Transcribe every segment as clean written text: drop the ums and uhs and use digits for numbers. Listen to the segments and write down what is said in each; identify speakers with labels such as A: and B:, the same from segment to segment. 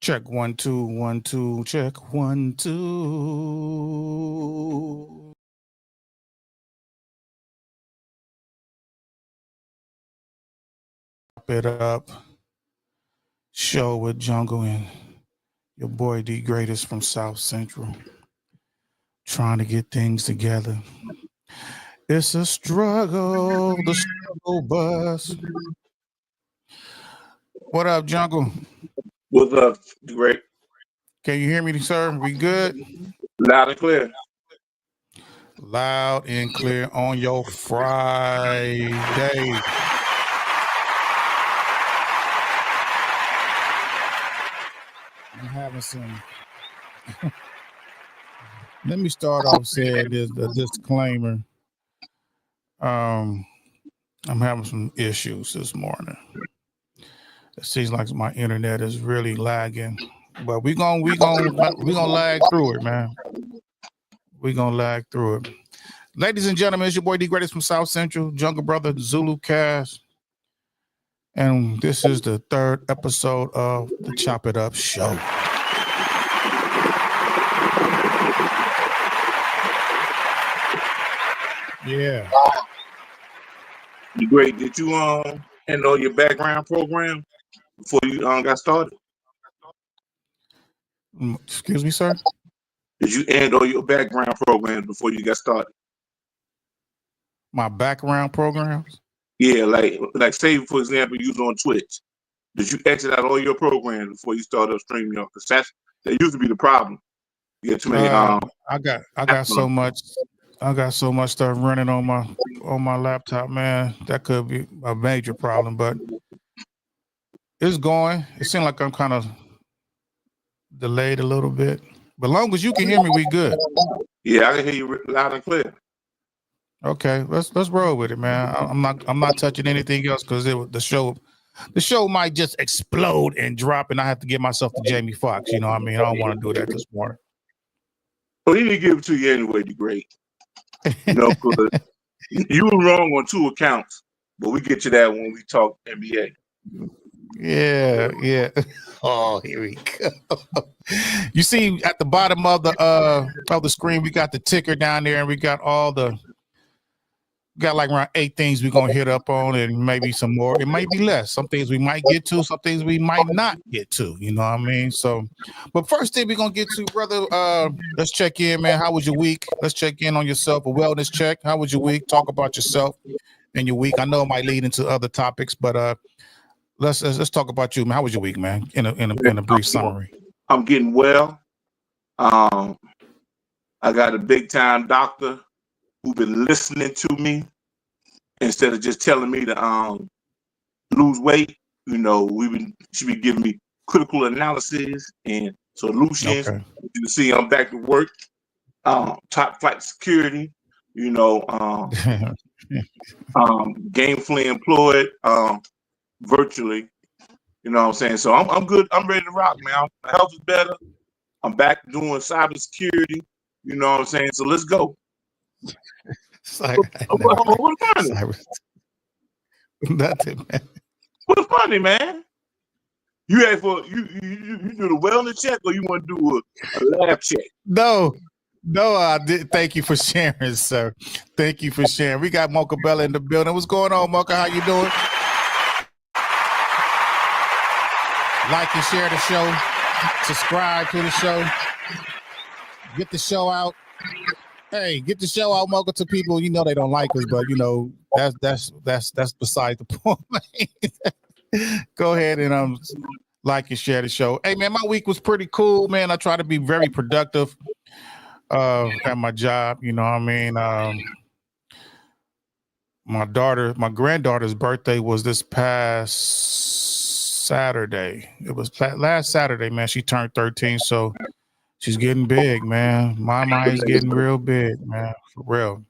A: Check 1 2 1 2. Check 1 2. It up. Show with Jungle and your boy DGratest from South Central. Trying to get things together. It's a struggle. The struggle bus. What up, Jungle?
B: What's up, Great?
A: Can you hear me, sir? We good?
B: Loud and clear.
A: Loud and clear on your Friday. I'm having some. Let me start off saying this a disclaimer. I'm having some issues this morning. It seems like my internet is really lagging, but we gonna lag through it, man. We gonna lag through it. Ladies and gentlemen, it's your boy DGratest from South Central, Jungle Brother, Zulu Cast, and this is the third episode of the Chop It Up Show. Yeah.
B: Great. Did you handle your background program before you got started?
A: Excuse me, sir?
B: Did you handle your background program before you got started?
A: My background programs?
B: Yeah, like say for example, you was on Twitch. Did you exit out all your programs before you started streaming? Because that used to be the problem. You get too many.
A: I got so much. I got so much stuff running on my laptop, man. That could be a major problem, but it's going. It seems like I'm kind of delayed a little bit, but long as you can hear me, we good.
B: Yeah, I can hear you loud and clear.
A: Okay, let's roll with it, man. I'm not touching anything else because the show might just explode and drop, and I have to get myself to Jamie Foxx. You know what I mean? I don't want to do that this morning.
B: Well, he didn't give it to you anyway, the great. You know, because you were wrong on 2 accounts, but we get to that when we talk NBA.
A: Yeah. Oh, here we go. You see at the bottom of the screen, we got the ticker down there, and we got got like around 8 things we're gonna hit up on, and maybe some more. It might be less. Some things we might get to, some things we might not get to. You know what I mean? So, but first thing we're gonna get to, brother. Let's check in, man. How was your week? Let's check in on yourself. A wellness check. How was your week? Talk about yourself and your week. I know it might lead into other topics, but let's talk about you, man. How was your week, man? In a brief summary.
B: I'm getting well. I got a big time doctor who's been listening to me instead of just telling me to lose weight. You know, she be giving me critical analysis and solutions.
A: Okay.
B: You can see I'm back to work. Top flight security. You know, gainfully employed, virtually. You know what I'm saying? So I'm good. I'm ready to rock, man. My health is better. I'm back doing cybersecurity. You know what I'm saying? So let's go. What's funny?
A: Nothing, man.
B: What's funny, man? You asked for you do the wellness check, or you want to do a lab check?
A: No, I did. Thank you for sharing, sir. Thank you for sharing. We got Mocha Bella in the building. What's going on, Mocha? How you doing? Like and share the show. Subscribe to the show. Get the show out. Hey, get the show out, Mocha, to people. You know they don't like us, but you know that's beside the point. Go ahead and like and share the show. Hey man, my week was pretty cool, man. I try to be very productive at my job. You know what I mean? My granddaughter's birthday was this past Saturday. It was last Saturday, man. She turned 13, so she's getting big, man. Mama is getting real big, man. For real.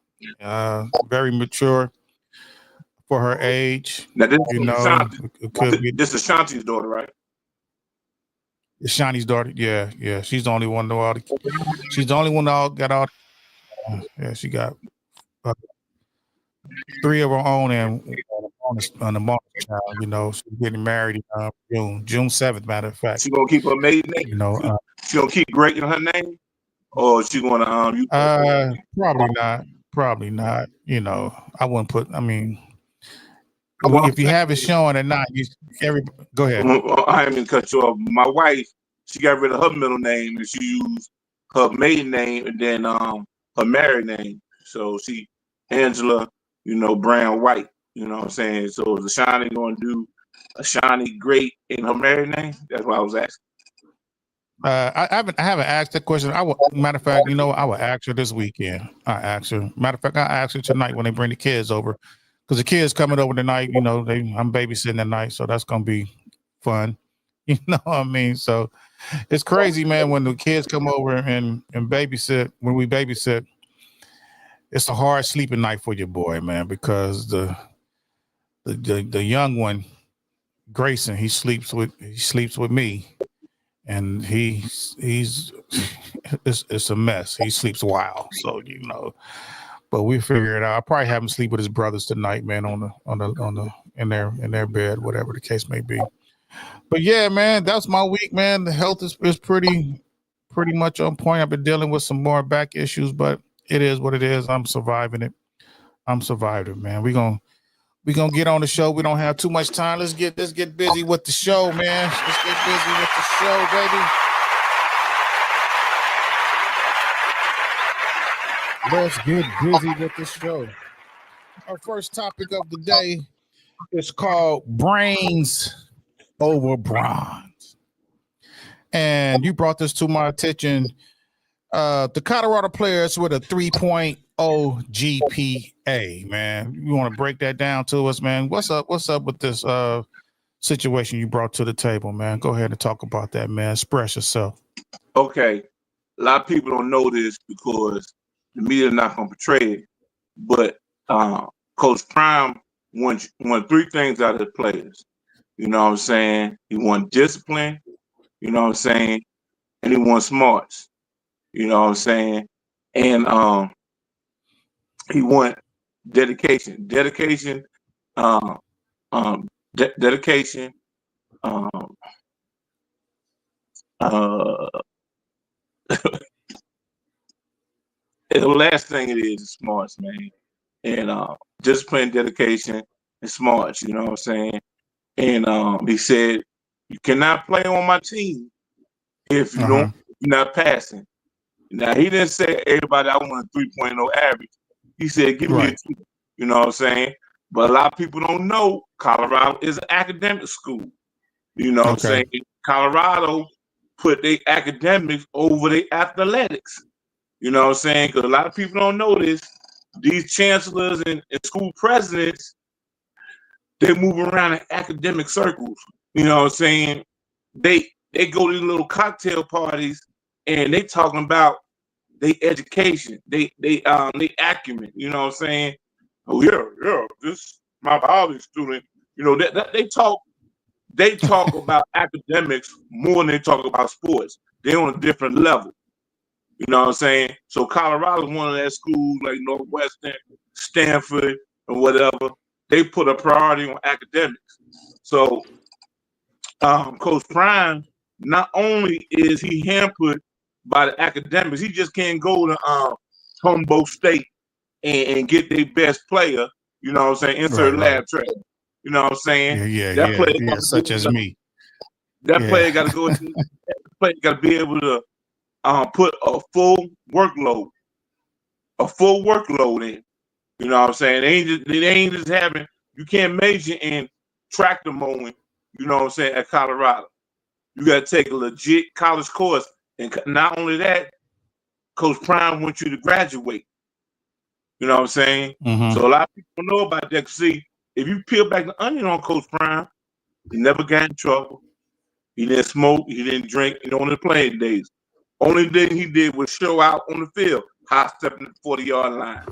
A: Very mature for her age.
B: Now, this
A: this
B: is Shanti's daughter, right?
A: Shani's daughter. Yeah. She's the only one she's the only one that got all. Yeah, she got 3 of her own and on the bonus child. You know, she's getting married June 7th. Matter of fact,
B: She gonna keep her maiden name.
A: You know,
B: She gonna keep Great in her name, or she gonna use
A: probably not. You know, I wouldn't put. I mean,
B: Well,
A: if you have it showing or not, go ahead.
B: I haven't even cut you off. My wife, she got rid of her middle name and she used her maiden name and then her married name. So she Angela, Brown White. You know what I'm saying? So is Ashani gonna do Ashani Great in her married name? That's what I was asking.
A: I haven't asked that question. Matter of fact, I will ask her this weekend. I ask her. Matter of fact, I ask her tonight when they bring the kids over, because the kids coming over tonight. I'm babysitting tonight, so that's gonna be fun. You know what I mean? So it's crazy, man. When the kids come over and babysit, when we babysit, it's a hard sleeping night for your boy, man, because the young one, Grayson, he sleeps with me. And he's it's a mess. He sleeps wild, so But we figure it out. I probably have him sleep with his brothers tonight, man, in their bed, whatever the case may be. But yeah, man, that's my week, man. The health is pretty much on point. I've been dealing with some more back issues, but it is what it is. I'm surviving it. I'm surviving, man. We're gonna get on the show. We don't have too much time. Let's get busy with the show, man. Let's get busy with the show, baby. Let's get busy with the show. Our first topic of the day is called brains over bronze. And you brought this to my attention. The Colorado players with a 3.0 GPA, man. You want to break that down to us, man? What's up with this situation you brought to the table, man? Go ahead and talk about that, man. Express yourself.
B: Okay. A lot of people don't know this because the media is not going to portray it. But Coach Prime won 3 things out of the players. You know what I'm saying? He won discipline, you know what I'm saying? And he won smarts. You know what I'm saying? And he won dedication. Dedication. And the last thing it is smarts, man. And discipline, dedication, and smarts, you know what I'm saying? And he said, you cannot play on my team if you're not passing. Now, he didn't say, everybody, I want a 3.0 average. He said, give me a 2. You know what I'm saying? But a lot of people don't know Colorado is an academic school. You know what I'm saying? Colorado put their academics over their athletics. You know what I'm saying? Because a lot of people don't know this. These chancellors and school presidents, they move around in academic circles. You know what I'm saying? They go to these little cocktail parties and they talking about their education, they acumen. You know what I'm saying? Oh yeah, this my biology student. You know that they talk about academics more than they talk about sports. They're on a different level. You know what I'm saying? So Colorado's one of that schools like Northwestern, Stanford, or whatever. They put a priority on academics. So Coach Prime, not only is he hampered by the academics, he just can't go to Humboldt State and get their best player, you know what I'm saying, insert lab trade. You know what I'm saying?
A: Yeah, such as me.
B: That player got to go. That player got to be able to put a full workload in. You know what I'm saying? They ain't just having. You can't major in tractor mowing. You know what I'm saying? At Colorado, you got to take a legit college course, and not only that, Coach Prime wants you to graduate. You know what I'm saying? So a lot of people don't know about that. See, if you peel back the onion on Coach Prime, he never got in trouble. He didn't smoke. He didn't drink. On the playing days, only thing he did was show out on the field, high stepping the 40-yard line.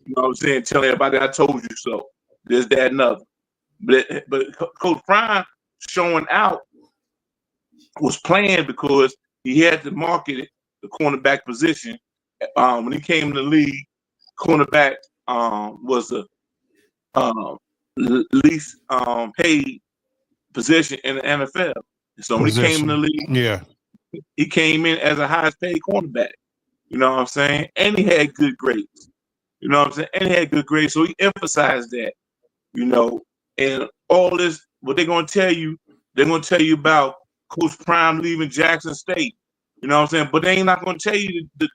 B: You know what I'm saying? Telling everybody, I told you so. This, that, and other. But Coach Prime showing out was planned because he had to market the cornerback position. When he came in the league, cornerback was a least paid position in the NFL. So when he came in the league, he came in as a highest paid cornerback. You know what I'm saying? And he had good grades. You know what I'm saying? And he had good grades. So he emphasized that, and all this, what they're going to tell you about Coach Prime leaving Jackson State. You know what I'm saying? But they ain't not going to tell you the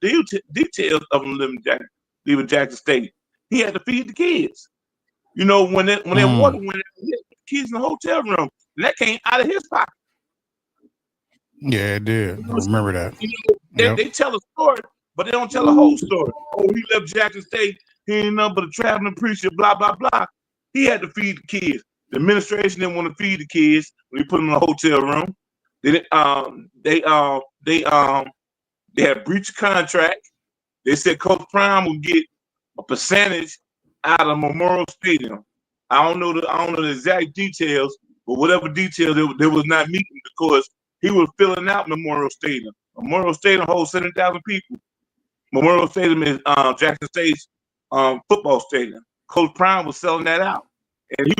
B: details of him leaving Jackson State. He had to feed the kids. When that water went out, he had the kids in the hotel room. And that came out of his pocket.
A: Yeah, it did. I remember that.
B: They tell a story, but they don't tell the whole story. Oh, he left Jackson State. He ain't nothing but a traveling preacher, blah, blah, blah. He had to feed the kids. The administration didn't want to feed the kids when he put them in a hotel room. They had breached contract. They said Coach Prime would get a percentage out of Memorial Stadium. I don't know the exact details, but whatever details they was not meeting because he was filling out Memorial Stadium. Memorial Stadium holds 70,000 people. Memorial Stadium is Jackson State's football stadium. Coach Prime was selling that out, and he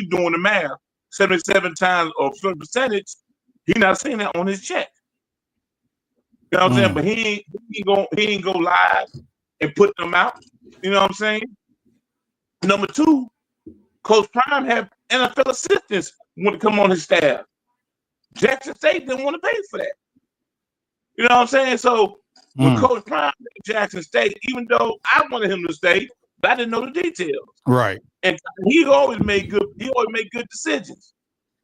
B: doing the math 77 times or certain percentage. He not seeing that on his check. You know what I'm saying? But he ain't go live and put them out. You know what I'm saying? Number two, Coach Prime had NFL assistants want to come on his staff. Jackson State didn't want to pay for that. You know what I'm saying? So when Coach Prime at Jackson State, even though I wanted him to stay, but I didn't know the details.
A: Right.
B: And he always made good decisions.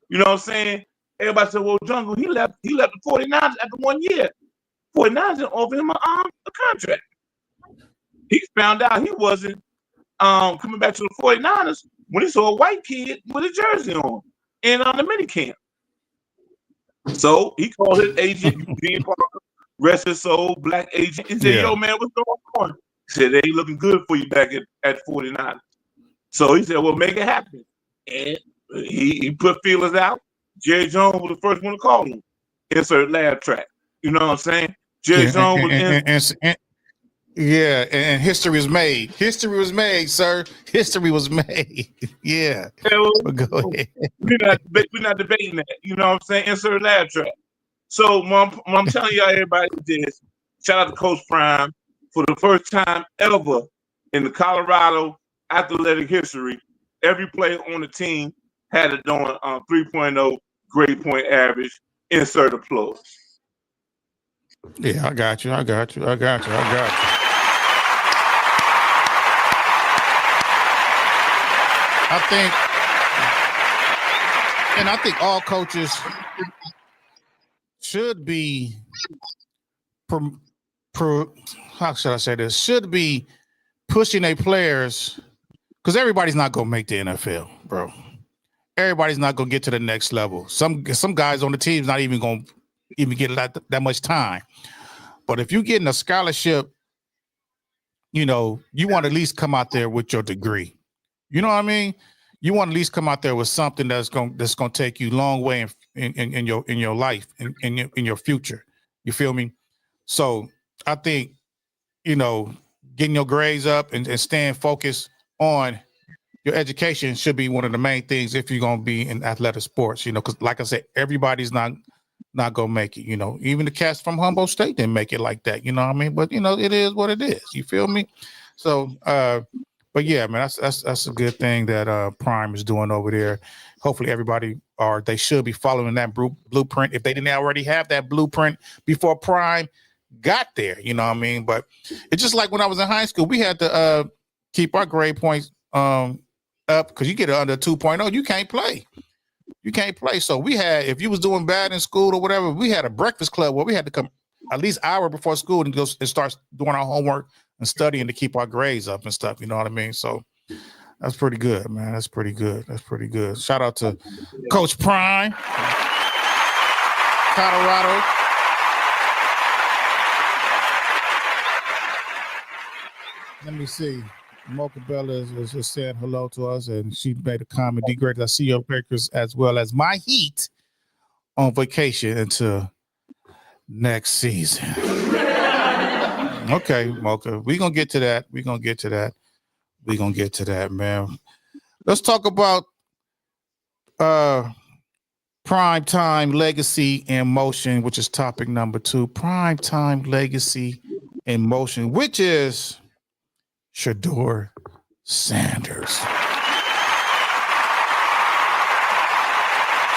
B: You know what I'm saying? Everybody said, well, Jungle, he left the 49ers after 1 year. 49ers didn't offer him a contract. He found out he wasn't coming back to the 49ers when he saw a white kid with a jersey on and on the minicamp. So he called his agent, Eugene Parker, rest his soul, black agent. He said, yo, man, what's going on? He said, they ain't looking good for you back at 49ers. So he said, well, make it happen. And he put feelers out. Jerry Jones was the first one to call him. Insert laugh track. You know what I'm saying? Jerry Jones was
A: and history was made. History was made, sir. History was made. Yeah. But go ahead.
B: We're not debating that. You know what I'm saying? Insert laugh track. So what I'm telling y'all, everybody, this. Shout out to Coach Prime for the first time ever in the Colorado athletic history. Every player on the team had it on 3.0 grade point average. Insert applause.
A: Yeah, I got you. I think all coaches should be how should I say this? Should be pushing their players because everybody's not gonna make the NFL, bro. Everybody's not gonna get to the next level. Some guys on the team's not even gonna get that much time. But if you're getting a scholarship, you want to at least come out there with your degree. You know what I mean? You want to at least come out there with something that's gonna take you a long way in your life, in your future. You feel me? So I think, getting your grades up and staying focused on your education should be one of the main things if you're gonna be in athletic sports. Because like I said, everybody's not gonna make it. Even the cats from Humboldt State didn't make it like that. You know what I mean? But it is what it is. You feel me? So, but yeah, man, that's a good thing that Prime is doing over there. Hopefully, everybody they should be following that blueprint if they didn't already have that blueprint before Prime got there. You know what I mean? But it's just like when I was in high school, we had to keep our grade points up because you get it under 2.0, you can't play. You can't play. So we had, if you was doing bad in school or whatever, we had a breakfast club where we had to come at least an hour before school and go and start doing our homework and studying to keep our grades up and stuff. You know what I mean? So that's pretty good, man. That's pretty good. Shout out to Coach Prime, Colorado. Let me see. Mocha Bella is just saying hello to us, and she made a comment. DGratest, I see your pictures as well as my Heat on vacation until next season. Okay, Mocha, we're gonna get to that. Man. let's talk about prime time legacy in motion, which is topic number 2. Prime time legacy in motion, which is Shador Sanders.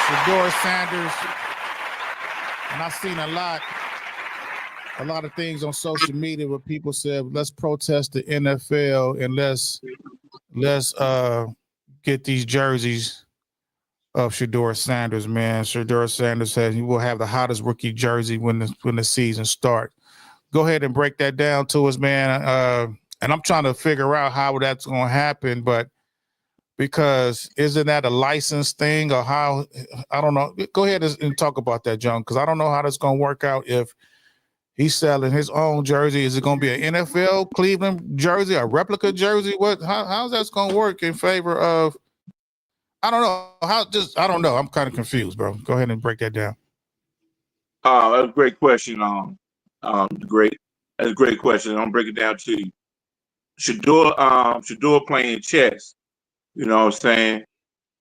A: Shador Sanders, and I've seen a lot of things on social media where people said, let's protest the NFL and let's get these jerseys of Shador Sanders, man. Shador Sanders says he will have the hottest rookie jersey when the season starts. Go ahead and break that down to us, man. And I'm trying to figure out how that's going to happen, but because isn't that a license thing or how? I don't know. Go ahead and talk about that, John, because I don't know how that's going to work out if he's selling his own jersey. Is it going to be an NFL Cleveland jersey, a replica jersey? How's that going to work in favor of? I don't know. I don't know. I'm kind of confused, bro. Go ahead and break that down.
B: That's a great question. That's a great question. I'm gonna break it down to you. Shador playing chess. You know what I'm saying?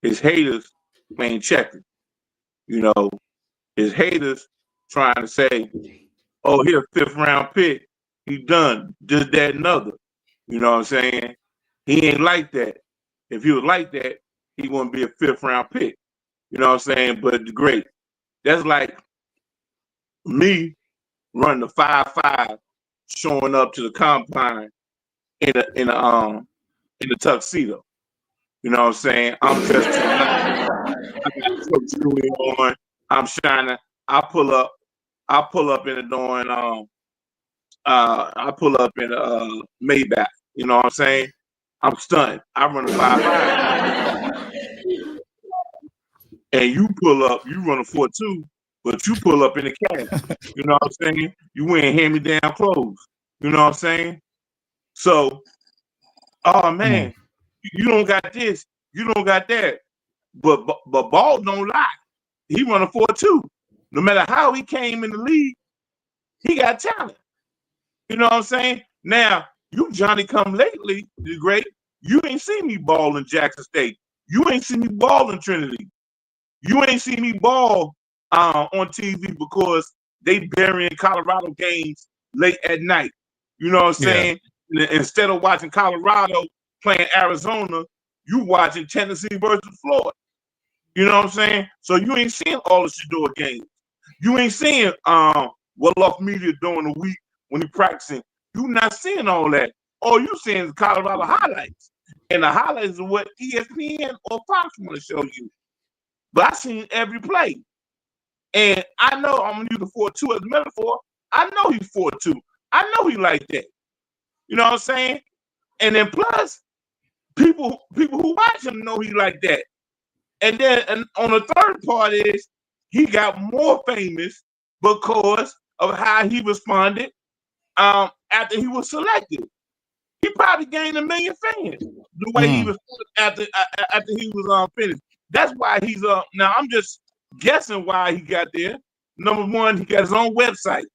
B: His haters playing checkers. You know, his haters trying to say, oh, he's a 5th round pick. He done just that and other. You know what I'm saying? He ain't like that. If he was like that, he wouldn't be a 5th round pick. You know what I'm saying? But it's great. That's like me running the 5'5", showing up to the combine in a tuxedo. You know what I'm saying? I'm just I got Coach Julie on. I'm shining. I pull up in the doing I pull up in a Maybach. You know what I'm saying? I'm stunned. I run a 5'5". And you pull up, you run a 4'2", but you pull up in the cab. You know what I'm saying? You wearing hand-me-down clothes. You know what I'm saying? So, oh man, you don't got this, you don't got that. But Ball don't lie. He run a 4'2". No matter how he came in the league, he got talent. You know what I'm saying? Now, you Johnny come lately, the great. You ain't seen me ball in Jackson State. You ain't seen me ball in Trinity. You ain't seen me ball on TV because they burying Colorado games late at night. You know what I'm saying? Yeah. Instead of watching Colorado playing Arizona, you watching Tennessee versus Florida. You know what I'm saying? So you ain't seeing all the Shador games. You ain't seeing well-off media during the week when he practicing. You not seeing all that. All you seeing is Colorado highlights. And the highlights are what ESPN or Fox want to show you. But I seen every play. And I know I'm going to use the 4'2" as a metaphor. I know he's 4'2". I know he like that. You know what I'm saying? And then plus, people who watch him know he like that. And then on the third part is he got more famous because of how he responded after he was selected. He probably gained 1 million fans the way he was after he was finished. That's why he's now I'm just guessing why he got there. Number one, he got his own website.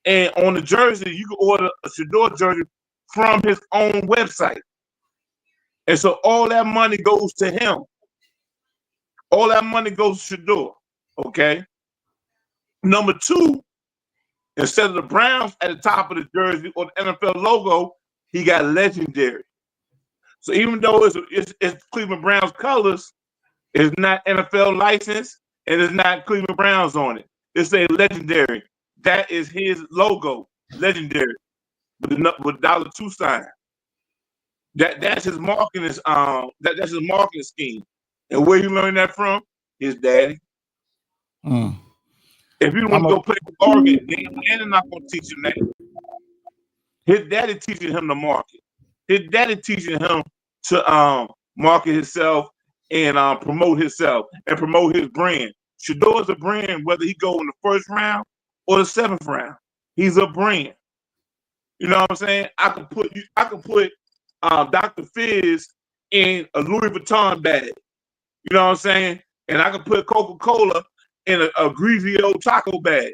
B: And on the jersey, you can order a Shador jersey from his own website. And so all that money goes to him. All that money goes to Shador. Okay. Number two, instead of the Browns at the top of the jersey or the NFL logo, he got legendary. So even though it's Cleveland Browns colors, it's not NFL license and it's not Cleveland Browns on it. It's a legendary. That is his logo, legendary, with $2 sign. That's his marketing. That's his marketing scheme. And where you learned that from? His daddy. If you want to go play with Oregon, they're not going to teach him that. His daddy teaching him to market. His daddy teaching him to market himself and promote himself and promote his brand. Shador's a brand, whether he go in the 1st round or the 7th round. He's a brand. You know what I'm saying? I could put Dr. Fizz in a Louis Vuitton bag. You know what I'm saying? And I could put Coca-Cola in a greasy old taco bag.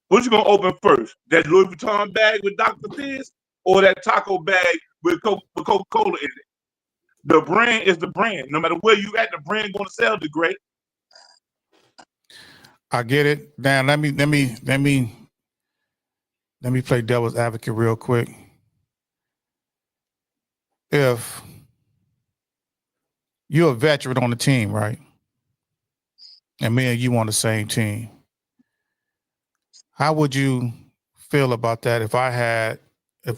B: What you gonna open first? That Louis Vuitton bag with Dr. Fizz or that taco bag with Coca-Cola in it? The brand is the brand. No matter where you at, the brand going to sell the great.
A: I get it. Dan, let me play devil's advocate real quick. If you're a veteran on the team, right? And me and you on the same team, how would you feel about that if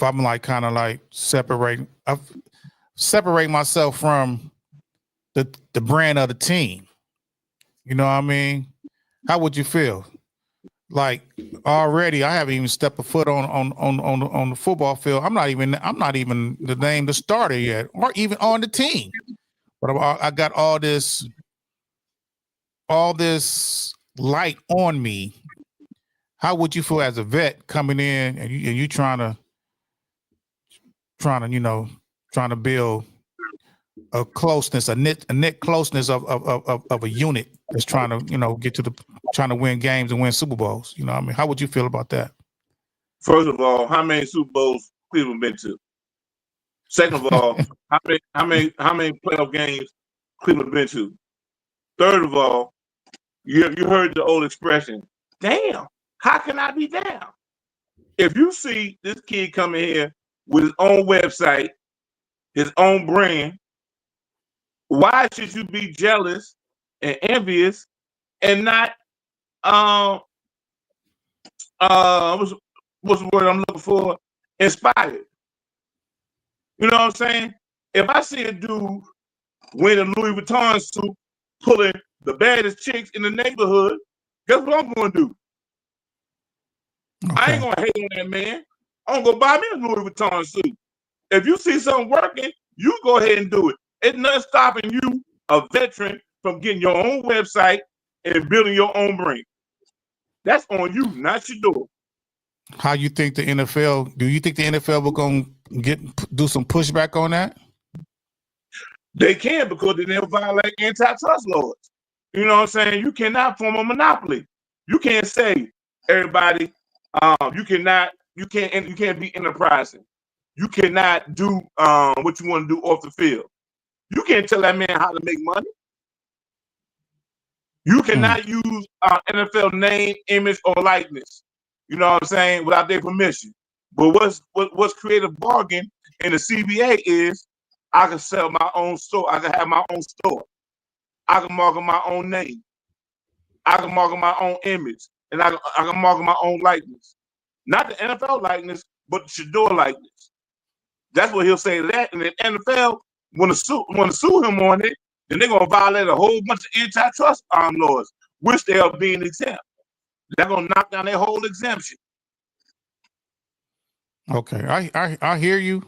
A: I'm like kind of like separate myself from the brand of the team? You know what I mean? How would you feel? Like already, I haven't even stepped a foot on the football field. I'm not even the name the starter yet, or even on the team. But I got all this light on me. How would you feel as a vet coming in and you trying to build a closeness, a knit closeness of a unit that's trying to trying to win games and win Super Bowls? You know what I mean? How would you feel about that?
B: First of all, how many Super Bowls Cleveland been to? Second of all, how many playoff games Cleveland been to? Third of all, you heard the old expression, damn, how can I be down? If you see this kid coming here with his own website, his own brand, why should you be jealous and envious and not what's the word I'm looking for? Inspired. You know what I'm saying? If I see a dude wearing a Louis Vuitton suit, pulling the baddest chicks in the neighborhood, guess what I'm going to do? Okay. I ain't going to hate on that man. I'm going to go buy me a Louis Vuitton suit. If you see something working, you go ahead and do it. It's nothing stopping you, a veteran, from getting your own website and building your own brand. That's on you, not your door.
A: How you think the NFL? Do you think the NFL will go do some pushback on that?
B: They can, because they never violate antitrust laws. You know what I'm saying? You cannot form a monopoly. You can't say everybody. You can't be enterprising. You cannot do what you want to do off the field. You can't tell that man how to make money. You cannot use NFL name, image, or likeness. You know what I'm saying? Without their permission. But what's creative bargain in the CBA is I can sell my own store. I can have my own store. I can market my own name. I can market my own image, and I can market my own likeness. Not the NFL likeness, but the Shador likeness. That's what he'll say that, and the NFL want to sue him on it. Then they're gonna violate a whole bunch of antitrust laws, which they are being exempt. They're gonna knock down their whole exemption.
A: Okay, I hear you,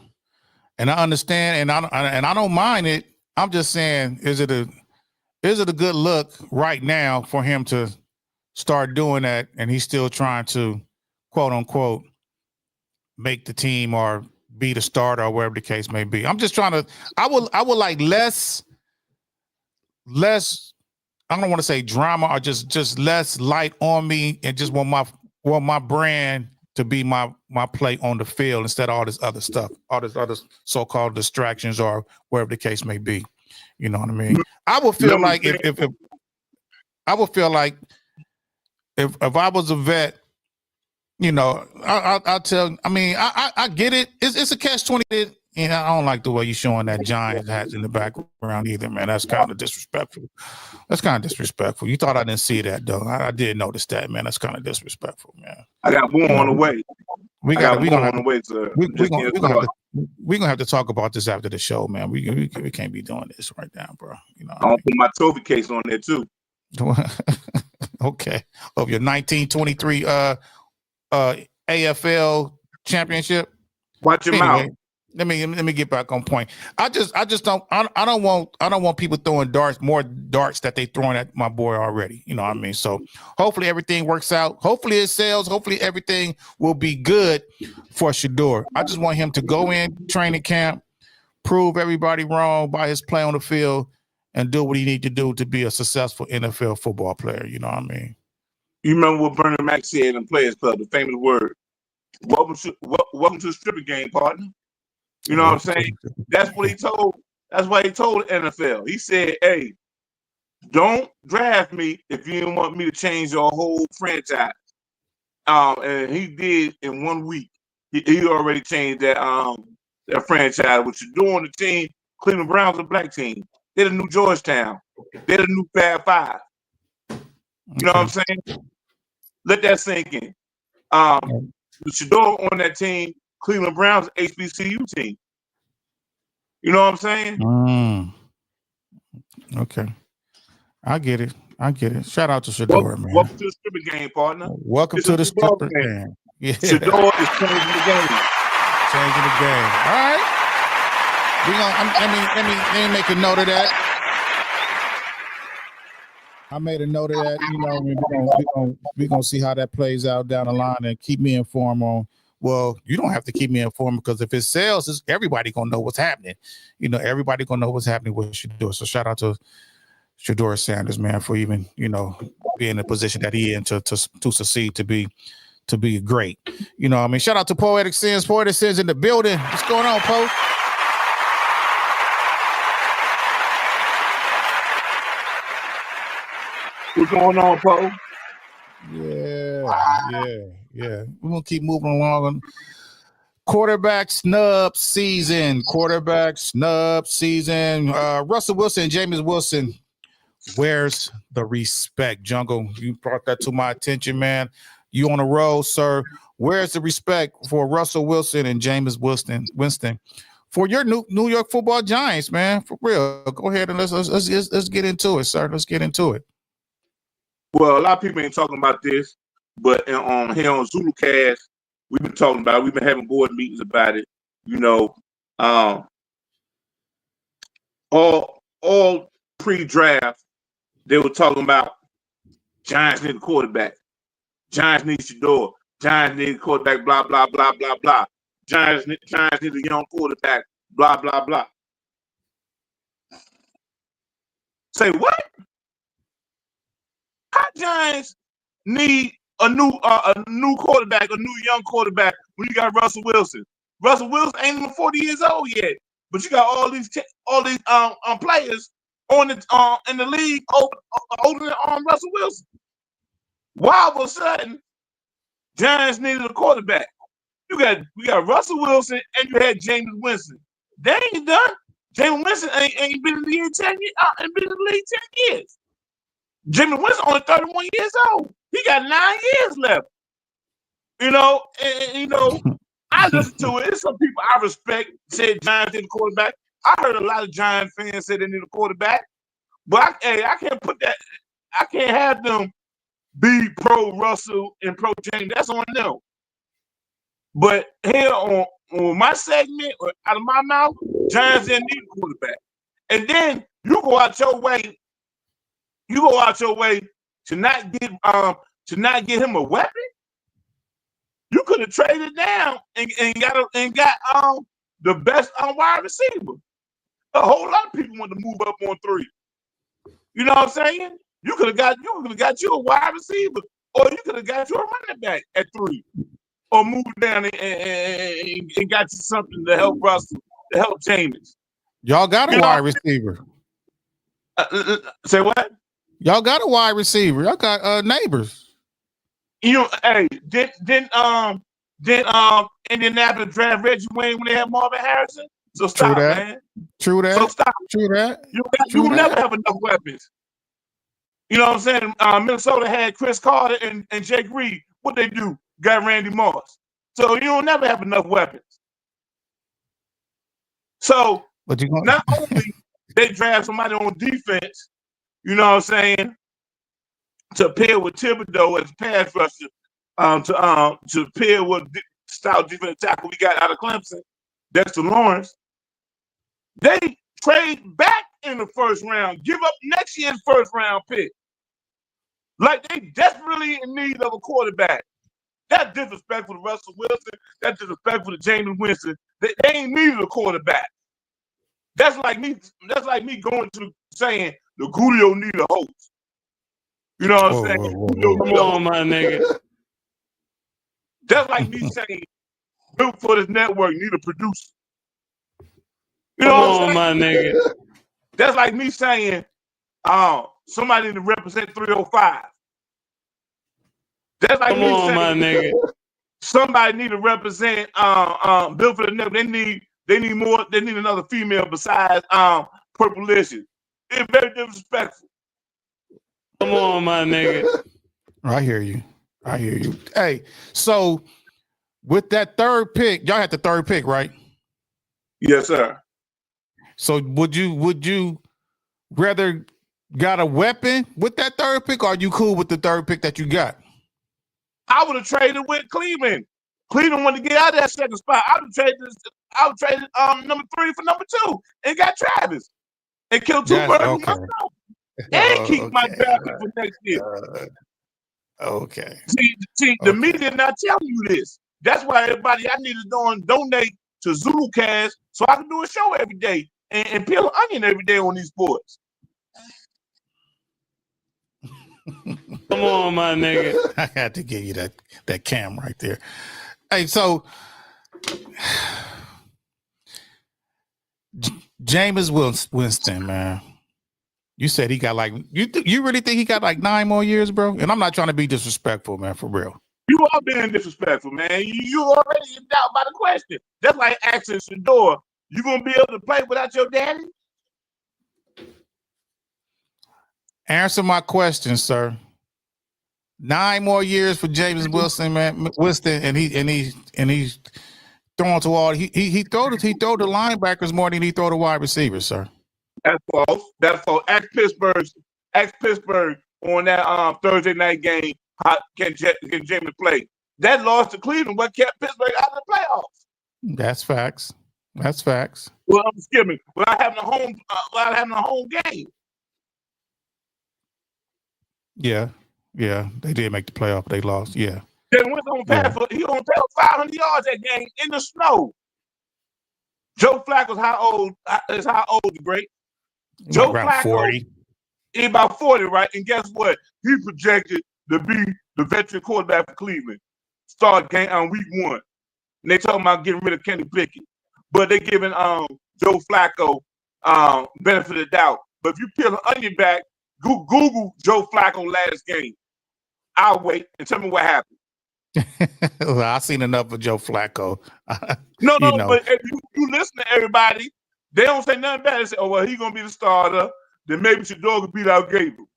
A: and I understand, and I don't mind it. I'm just saying, is it a good look right now for him to start doing that, and he's still trying to, quote unquote, make the team or be the starter or wherever the case may be? I'm just trying to. I would like less. I don't want to say drama, or just less light on me, and just want my brand to be my play on the field instead of all this other stuff, all this other so-called distractions or wherever the case may be. You know what I mean? I would feel like if I was a vet, you know, I'll tell. I mean, I get it. It's a catch-20. And I don't like the way you're showing that Giants hats in the background either, man. That's kind of disrespectful. You thought I didn't see that, though. I did notice that, man. That's kind of disrespectful, man.
B: I got more on the way.
A: We're gonna have to talk about this after the show, man. We can't be doing this right now, bro. You know,
B: I'll put my trophy case on there too.
A: Okay, of your 1923 AFL championship.
B: Watch your mouth.
A: Let me get back on point. I don't want people throwing more darts that they throwing at my boy already. You know what I mean? So hopefully everything works out. Hopefully it sells. Hopefully everything will be good for Shador. I just want him to go in training camp, prove everybody wrong by his play on the field, and do what he need to do to be a successful NFL football player. You know what I mean?
B: You remember what Bernard Mac said in Players Club, the famous word, welcome to the stripping game, partner. You know what I'm saying? That's what he told That's why he told the NFL. He said, "Hey, don't draft me if you don't want me to change your whole franchise." And he did in 1 week. He already changed that franchise. What you're doing, the team, Cleveland Browns, a black team. They're the new Georgetown. They're the new Fab Five. You know what I'm saying? Let that sink in. Shador on that team, Cleveland Browns, HBCU team. You know what I'm saying?
A: Okay. I get it. Shout out to Shador, man.
B: Welcome to the stripper game, partner.
A: Welcome to the stripper game.
B: Yeah. Shador is changing the game.
A: Changing the game. All right. Let me make a note of that. I made a note of that. You know, we're gonna see how that plays out down the line and keep me informed on. Well, you don't have to keep me informed because if it sells, everybody gonna know what's happening. You know, everybody gonna know what's happening with Shador. So shout out to Shador Sanders, man, for even, you know, being in the position that he in to succeed, to be great. You know, I mean, shout out to Poetic Sins in the building. What's going on, Poe?
B: What's going on, Poe?
A: Yeah. We're gonna keep moving along. Quarterback snub season. Russell Wilson and Jameis Wilson. Where's the respect? Jungle, you brought that to my attention, man. You on a roll, sir. Where's the respect for Russell Wilson and Jameis Winston for your New York Football Giants, man? For real. Go ahead and let's get into it, sir. Let's get into it.
B: Well, a lot of people ain't talking about this, but here on ZuluCast, we've been talking about it. We've been having board meetings about it. You know, all pre-draft, they were talking about Giants need a quarterback. Giants need Shador. Giants need a quarterback, blah, blah, blah, blah, blah. Giants need a young quarterback, blah, blah, blah. Say what? How Giants need a new quarterback, a new young quarterback when you got Russell Wilson? Russell Wilson ain't even 40 years old yet, but you got all these players on in the league older than Russell Wilson. Why all of a sudden Giants needed a quarterback? We got Russell Wilson and you had Jameis Winston. They ain't done. Jameis Winston ain't been in the league 10 years. Jameis Winston only 31 years old. He got 9 years left. You know, and you know, I listen to it. There's some people I respect said Giants need a quarterback. I heard a lot of Giant fans say they need a quarterback, but I can't put that. I can't have them be pro Russell and pro James. That's on them. But here on my segment, or out of my mouth, Giants didn't need a quarterback. And then you go out your way to not get him a weapon. You could have traded down and got the best wide receiver. A whole lot of people want to move up on 3. You know what I'm saying? You could have got you a wide receiver, or you could have got you a running back at 3, or moved down and got you something to help Russell, to help Jameis.
A: Y'all got a wide receiver.
B: Say what?
A: Y'all got a wide receiver. Y'all got Neighbors.
B: You know, hey, didn't Indianapolis draft Reggie Wayne when they had Marvin Harrison? So stop, man.
A: True that.
B: So stop.
A: True that.
B: You will never have enough weapons. You know what I'm saying? Minnesota had Chris Carter and Jake Reed. What they do? Got Randy Moss. So you will never have enough weapons. So not only they draft somebody on defense, you know what I'm saying, to pair with Thibodeau as a pass rusher, to pair with style defensive tackle we got out of Clemson, Dexter Lawrence. They trade back in the first round, give up next year's first round pick. Like they desperately in need of a quarterback. That's disrespectful to Russell Wilson. That's disrespectful to Jameis Winston. They ain't needed a quarterback. That's like me going to saying the Julio need a host. You know what I'm saying?
C: Come on, my nigga.
B: That's like me saying Built for this network need a producer. You know
C: Come
B: what I'm
C: on,
B: saying?
C: my nigga.
B: That's like me saying, somebody to represent 305. That's like
C: Come
B: me
C: on, my
B: saying
C: nigga.
B: somebody need to represent Bill for the Network. They need more. They need another female besides Purplicious. It's very disrespectful.
C: Come on, my nigga.
A: I hear you. I hear you. Hey, so with that third pick, y'all had the third pick, right?
B: Yes, sir.
A: So would you rather got a weapon with that third pick, or are you cool with the third pick that you got?
B: I would have traded with Cleveland. Cleveland wanted to get out of that second spot. I would have traded number 3 for number 2 and got Travis and killed 2
A: That's
B: birds with
A: okay.
B: myself and keep my
A: Okay.
B: draft pick for next year.
A: Okay.
B: See, the media not telling you this. That's why everybody I need to donate to ZuluCast so I can do a show every day and peel an onion every day on these sports.
C: Come on, my nigga.
A: I had to give you that cam right there. Hey, so Jameis Winston, man. You said he got like you really think he got like 9 more years, bro? And I'm not trying to be disrespectful, man, for real.
B: You are being disrespectful, man. You already in doubt by the question. That's like asking Shador, you gonna be able to play without your daddy?
A: Answer my question, sir. 9 more years for Jameis Wilson, man. Winston, and he's throwing to all he throw the linebackers more than he throw the wide receivers, sir.
B: That's false. That's false. Ask Pittsburgh on that Thursday night game. How can Jameis play? That loss to Cleveland, what kept Pittsburgh out of the playoffs?
A: That's facts. That's facts.
B: Well, I'm skipping. Without having a home game.
A: Yeah, they did make the playoff. They lost. Yeah.
B: Then went on pass for 500 yards that game in the snow. Joe Flacco's how old? Is how old the great? Joe
A: around
B: Flacco,
A: 40.
B: He about 40, right? And guess what? He projected to be the veteran quarterback for Cleveland. Start game on week 1. And they talking about getting rid of Kenny Pickett. But they giving Joe Flacco benefit of the doubt. But if you peel an onion back, Google Joe Flacco last game. I'll wait and tell me what happened.
A: Well, I've seen enough of Joe Flacco.
B: No, but if you listen to everybody, they don't say nothing bad. They say, oh, well, he's going to be the starter. Then maybe Shador could beat out Gabriel.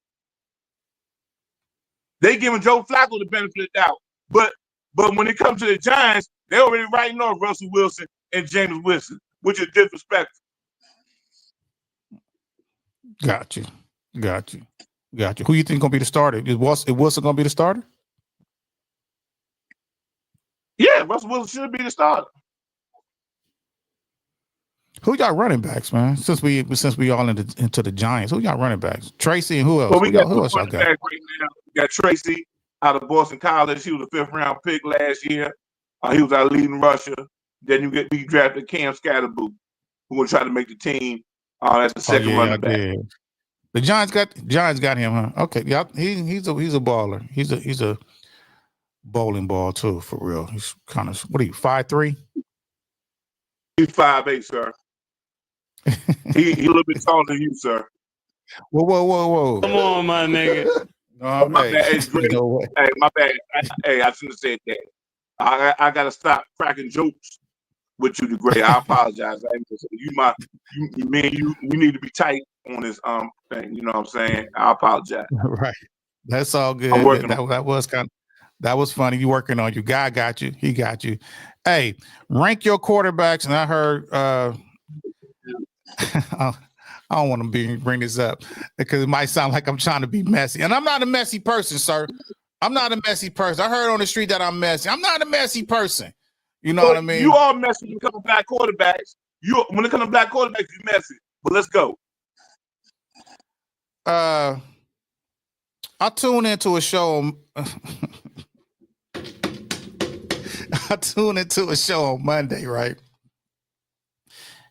B: They giving Joe Flacco the benefit of the doubt. But when it comes to the Giants, they already writing off Russell Wilson and Jameis Winston, which is disrespectful.
A: Got you. Who you think gonna be the starter? Is Wilson gonna be the starter?
B: Yeah, Russell Wilson should be the starter.
A: Who y'all running backs, man? Since we all into the Giants, who y'all running backs? Tracy and who else?
B: Well,
A: who else y'all got?
B: Right now. We got Tracy out of Boston College. He was a 5th round pick last year. He was our leading rusher. Then we drafted Cam Scatterboot, who will try to make the team. That's the second running back.
A: Did. The Giants got him, huh? Okay, yeah, he's a baller. He's a bowling ball too, for real. He's kind of 5'3"?
B: He's 5'8", sir. he a little bit taller than you, sir.
A: Whoa.
C: Come on, my nigga.
B: Oh, my bad. Hey, my bad. I shouldn't have said that. I gotta stop cracking jokes with you, the great. I apologize. You need to be tight on this thing. You know what I'm saying? I apologize.
A: Right. That's all good.
B: I'm working
A: that was funny. You working on you. God got you. He got you. Hey, rank your quarterbacks. And I heard I don't want to bring this up because it might sound like I'm trying to be messy. And I'm not a messy person, sir. I'm not a messy person. I heard on the street that I'm messy. I'm not a messy person. You know what I mean?
B: You are messy when it comes to black quarterbacks. When it comes to black quarterbacks, you're messy. But let's go.
A: I tuned into a show. I tuned into a show on Monday, right?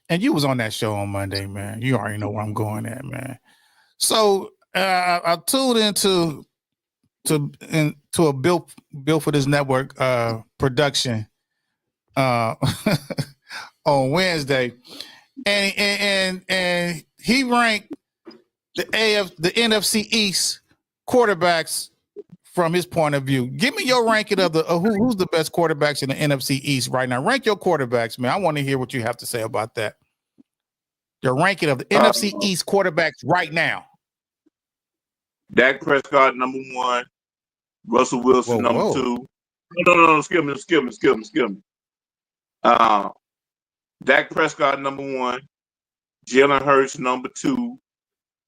A: And you was on that show on Monday, man. You already know where I'm going at, man. So I tuned into a Built for This Network production on Wednesday, and he ranked the NFC East quarterbacks from his point of view. Give me your ranking of the who's the best quarterbacks in the NFC East right now. Rank your quarterbacks, man. I want to hear what you have to say about that. Your ranking of the NFC East quarterbacks right now.
B: Dak Prescott number 1, Russell Wilson number 2. No, skip me. Dak Prescott number 1, Jalen Hurts number 2,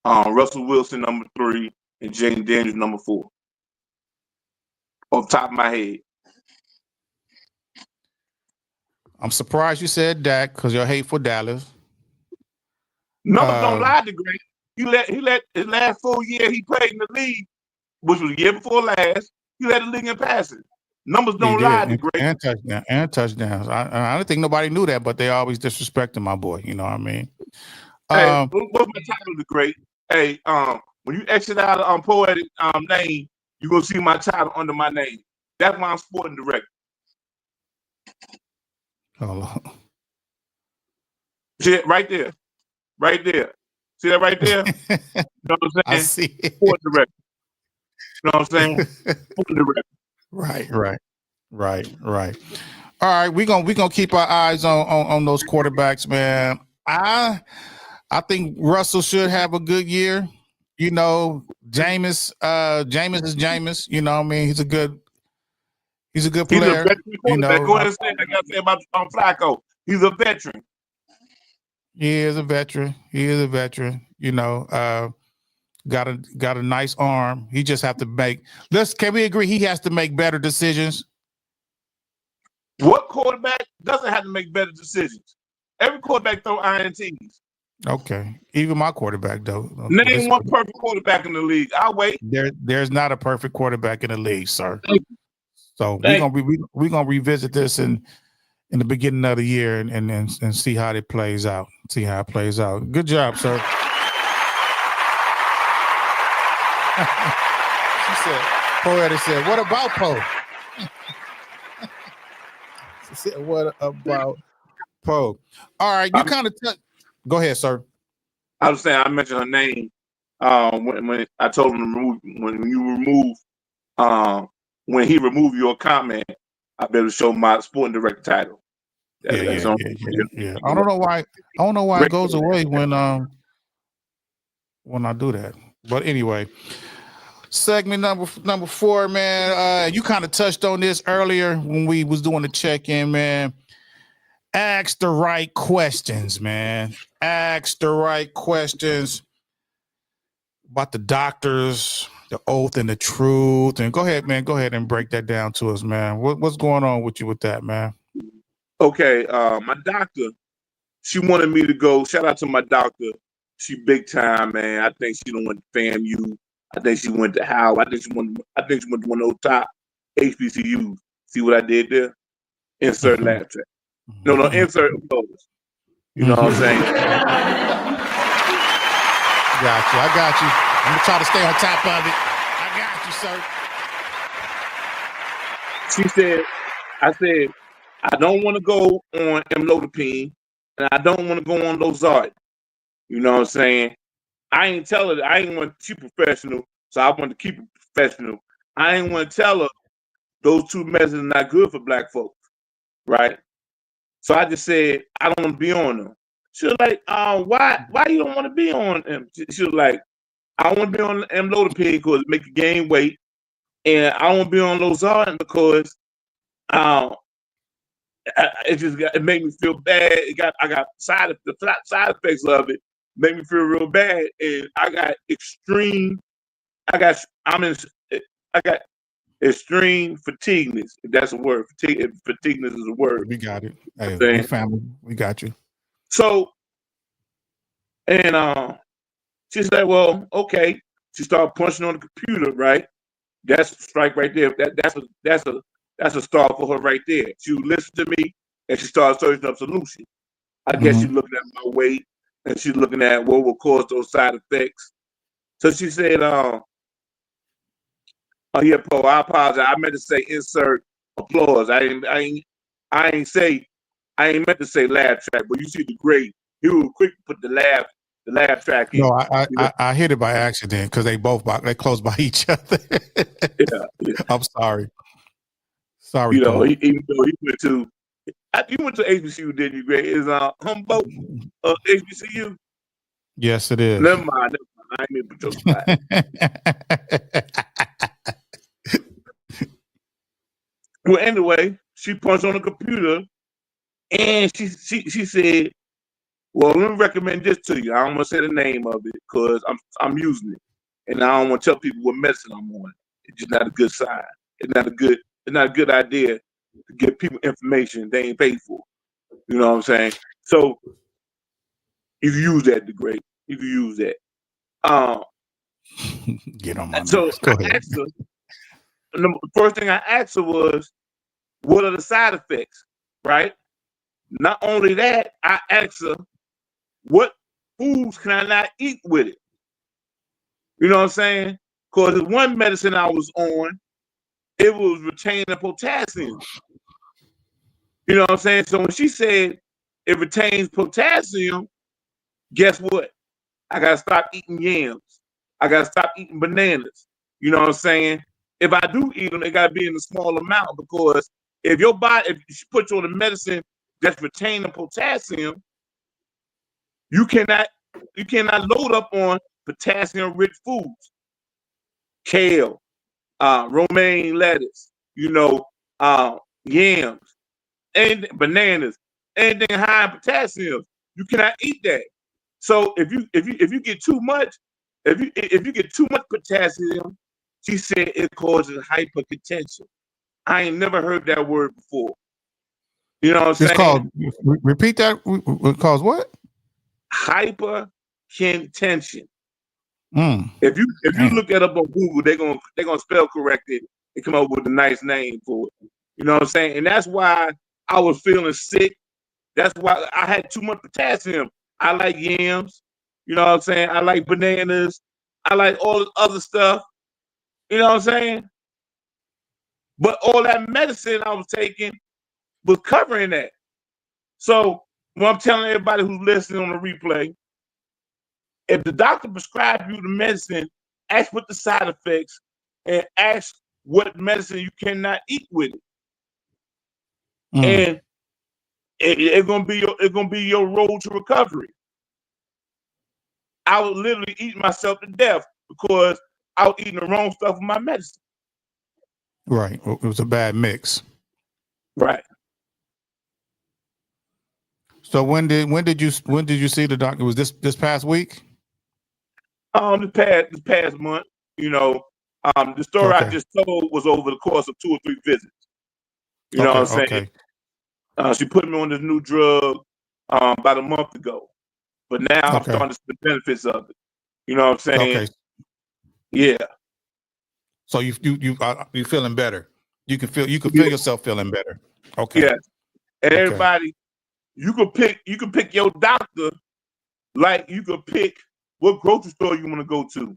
B: Russell Wilson number 3, and Jaden Daniels number 4. Off the top of my head.
A: I'm surprised you said Dak because you're hateful Dallas.
B: Numbers don't lie to Greg. He let his last full year he played in the league, which was the year before last, he led the league in passing. Numbers don't lie to Greg.
A: And touchdowns. I don't think nobody knew that, but they always disrespecting my boy. You know what I mean?
B: Hey, what's my title to Greg? Hey, when you exit out of poetic name, you're gonna see my title under my name. That's why I'm sporting director.
A: Hold on.
B: See it right there. Right there. See that right there? You know what I'm saying?
A: I see it.
B: Sporting director. You know what I'm saying? Sporting director.
A: Right. All right, we're gonna keep our eyes on those quarterbacks, man. I think Russell should have a good year. You know, Jameis is Jameis. You know what I mean? He's a good player.
B: He's a veteran quarterback. Go ahead and say what I gotta say about Flacco. He's a veteran.
A: He is a veteran. You know, got a nice arm. He just have to make. Can we agree he has to make better decisions?
B: What quarterback doesn't have to make better decisions? Every quarterback throw INTs.
A: Okay, even my quarterback though.
B: Name one perfect quarterback in the league. I'll wait.
A: There's not a perfect quarterback in the league, sir. So we're gonna revisit this in the beginning of the year and see how it plays out. Good job, sir. Poetic said, "What about Poe?" She said, "What about Poe?" All right, you kind of go ahead, sir.
B: I was saying I mentioned her name when I told him to when he removed your comment. I better show my sporting director title.
A: Yeah. I don't know why it goes away when I do that. But anyway, segment number 4, man. You kind of touched on this earlier when we was doing the check-in, man. Ask the right questions, man. Ask the right questions about the doctors, the oath and the truth. And go ahead, man. Go ahead and break that down to us, man. What's going on with you with that, man?
B: Okay, my doctor, she wanted me to go. Shout out to my doctor. She big time, man. I think she went to FAMU. I think she went to Howard. I think she went to one of those top HBCUs. See what I did there? Insert laugh track. No, insert applause. You know what I'm saying?
A: I got you. I'm gonna try to stay on top of it. I got you, sir.
B: She said, I said, I don't want to go on amlodipine, and I don't want to go on Lozart. You know what I'm saying? I ain't tell her. I ain't want to keep professional, so I want to keep it professional. I ain't want to tell her those two medicines are not good for black folks, right? So I just said I don't want to be on them. She was like, why you don't want to be on them? She was like, I don't want to be on amlodipine because it make you gain weight, and I don't want to be on Lozart because it made me feel bad. I got side effects of it. Made me feel real bad, and I got extreme fatigueness. If that's a word, fatigueness is a word.
A: We got it. Hey, we family. We got you.
B: So, and she said, "Well, okay." She started punching on the computer. Right, that's a strike right there. That's a start for her right there. She would listen to me, and she started searching up solutions. I guess she's looking at my weight, and she's looking at what will cause those side effects. So she said, "Oh yeah, Paul, I apologize. I meant to say insert applause. I ain't meant to say laugh track, but you see the grade. he was quick to put the laugh track in.
A: No,
B: You know?
A: I hit it by accident because they close by each other.
B: Yeah.
A: I'm sorry. Sorry,
B: You know,
A: Coach.
B: even though he went to HBCU, didn't you, Greg? Is Humboldt HBCU?
A: Yes, it is.
B: Never mind. I ain't even put your spot. Well, anyway, she punched on the computer and she said, "Well, let me recommend this to you. I don't want to say the name of it because I'm using it, and I don't want to tell people what medicine I'm on. It's just not a good sign. It's not a good idea to give people information they ain't paid for. You know what I'm saying? So you can use that, DGratest. You can use that.
A: Get on my
B: So
A: nerves. Go
B: I
A: ahead.
B: asked her. The first thing I asked her was, "What are the side effects?" Right. Not only that, I asked her, "What foods can I not eat with it?" You know what I'm saying? Because the one medicine I was on, it was retaining potassium. You know what I'm saying? So when she said it retains potassium, guess what? I gotta stop eating yams. I gotta stop eating bananas. You know what I'm saying? If I do eat them, they gotta be in a small amount because if she puts you on a medicine that's retaining potassium, you cannot load up on potassium-rich foods, kale, romaine lettuce, yams, and bananas, anything high in potassium. You cannot eat that. So if you get too much, if you get too much potassium, she said it causes hypertension. I ain't never heard that word before. You know what I'm saying?
A: It's called. Repeat that. It calls what?
B: Hypertension.
A: Mm.
B: If you look that up on Google, they're gonna spell correct it and come up with a nice name for it. You know what I'm saying? And that's why I was feeling sick. That's why I had too much potassium. I like yams. You know what I'm saying? I like bananas. I like all this other stuff. You know what I'm saying? But all that medicine I was taking was covering that. So what I'm telling everybody who's listening on the replay, if the doctor prescribes you the medicine, ask what the side effects and ask what medicine you cannot eat with it. And it's gonna be your road to recovery. I was literally eating myself to death because I was eating the wrong stuff with my medicine.
A: Right. It was a bad mix.
B: Right.
A: So when did you see the doctor? Was this past week?
B: This past month, the story I
A: Okay.
B: just told was over the course of 2 or 3 visits. You know what I'm saying?
A: Okay.
B: She put me on this new drug about a month ago, but now I'm starting to see the benefits of it. You know what I'm saying?
A: Okay.
B: Yeah.
A: So you feeling better? You can feel yourself feeling better. Okay.
B: Yeah. And everybody, you can pick your doctor like you could pick what grocery store you want to go to.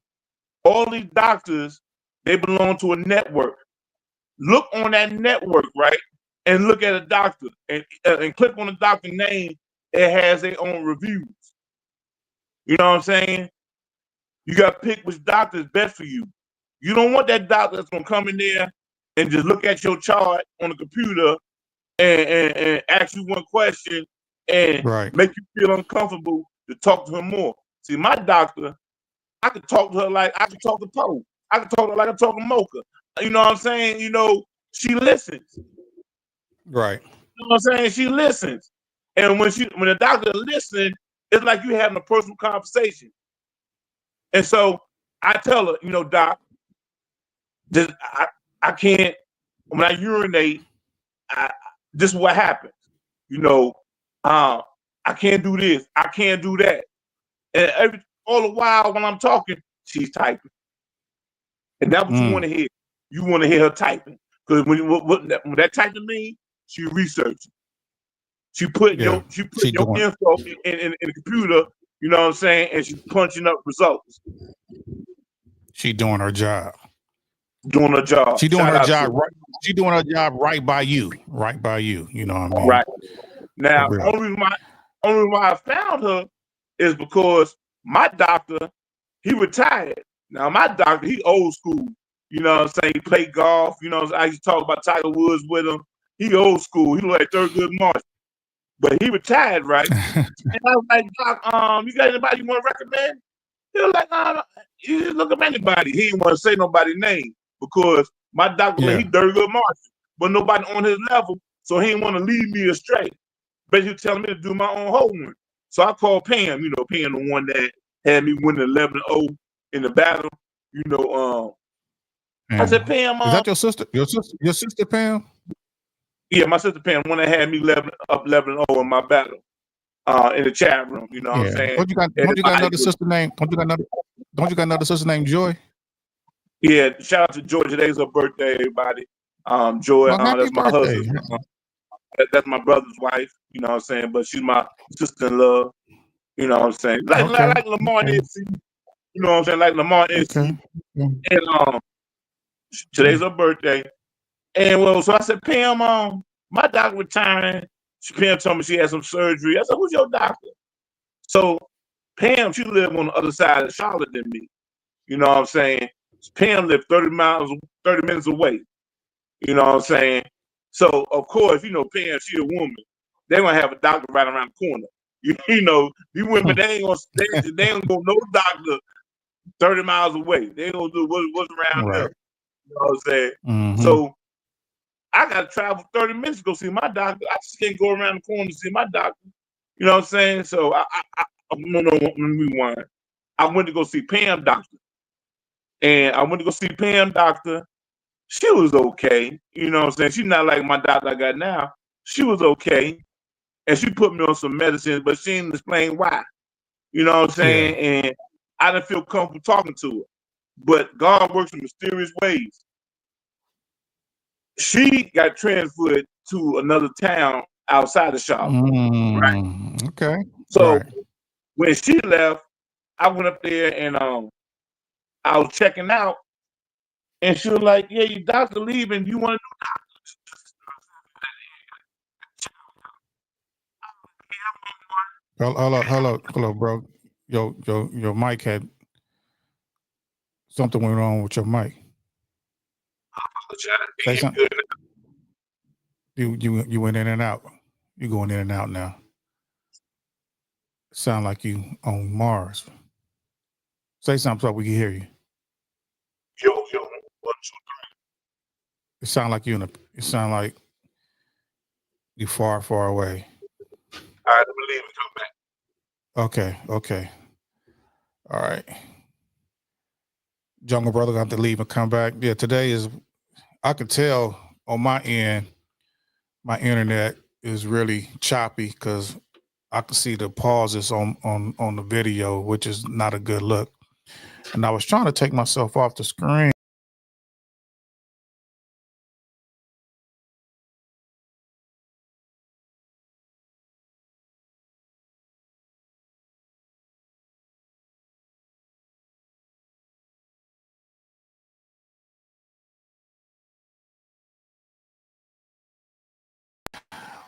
B: All these doctors, they belong to a network. Look on that network, right? And look at a doctor and click on the doctor name. It has their own reviews. You know what I'm saying? You got to pick which doctor is best for you. You don't want that doctor that's going to come in there and just look at your chart on the computer and ask you one question and make you feel uncomfortable to talk to him more. See, my doctor, I could talk to her like I could talk to Poe. I could talk to her like I talk to Mocha. You know what I'm saying? She listens.
A: Right.
B: You know what I'm saying? She listens. And when the doctor listens, it's like you having a personal conversation. And so I tell her, Doc, I can't, when I urinate, this is what happens. I can't do this. I can't do that. And all the while when I'm talking, she's typing. And that's what you want to hear. You want to hear her typing. Because when that typing means, she researching. She put your info in the computer, you know what I'm saying, and she's punching up results.
A: She doing her job.
B: Doing her job.
A: She doing her job right. She doing her job right by you. Right by you. You know what I mean?
B: Right. Now, Only why I found her is because my doctor, he retired. Now my doctor, he old school. You know what I'm saying? He played golf. You know, I used to talk about Tiger Woods with him. He old school. He look like Thurgood Marshall. But he retired, right? And I was like, Doc, you got anybody you want to recommend? He was like, you just look up anybody. He didn't want to say nobody's name because my doctor, man, he Thurgood Marshall, but nobody on his level, so he didn't want to lead me astray. Basically telling me to do my own homework. So I called Pam, you know, Pam, the one that had me winning 11-0 in the battle. You know, I said, Pam,
A: is that your sister? Your sister Pam?
B: Yeah, my sister Pam, one that had me 11-0 in my battle, in the chat room. You know what I'm saying?
A: Don't you got another sister named? Don't you got another sister named Joy?
B: Yeah, shout out to Joy. Today's her birthday, everybody. Joy,
A: Well, happy
B: that's my
A: birthday.
B: husband. That's my brother's wife. You know what I'm saying? But she's my sister-in-law. You know what I'm saying? Like Lamar NC. You know what I'm saying? Like Lamar NC. And today's her birthday. And well, so I said, Pam, my doctor retiring. Pam told me she had some surgery. I said, who's your doctor? So Pam, she lived on the other side of Charlotte than me. You know what I'm saying? Pam lived 30 minutes away. You know what I'm saying? So of course, you know, Pam, she a woman. They're gonna have a doctor right around the corner. You know, these women, they ain't gonna go no doctor 30 miles away. They ain't gonna do what's around them. You know what I'm saying?
A: Mm-hmm.
B: So I gotta travel 30 minutes to go see my doctor. I just can't go around the corner to see my doctor. You know what I'm saying? So no, let me rewind. I went to go see Pam doctor. And I went to go see Pam doctor. She was okay. You know what I'm saying? She's not like my doctor I got now. She was okay. And she put me on some medicine, but she didn't explain why. You know what I'm saying? Yeah. And I didn't feel comfortable talking to her. But God works in mysterious ways. She got transferred to another town outside of Charlotte. Right?
A: Okay.
B: So when she left, I went up there and I was checking out, and she was like, "Yeah, your doctor leaving. You want to
A: do?" Hello, bro. Your mic had something went wrong with your mic. Say something. You went in and out. You going in and out now. Sound like you on Mars. Say something so we can hear you.
B: Yo, 1, 2, 3.
A: It sound like you it sound like you far away.
B: All right, let me leave and come
A: back. Okay. All right. Jungle Brother got to leave and come back. Yeah, today is, I could tell on my end, my internet is really choppy because I could see the pauses on the video, which is not a good look. And I was trying to take myself off the screen.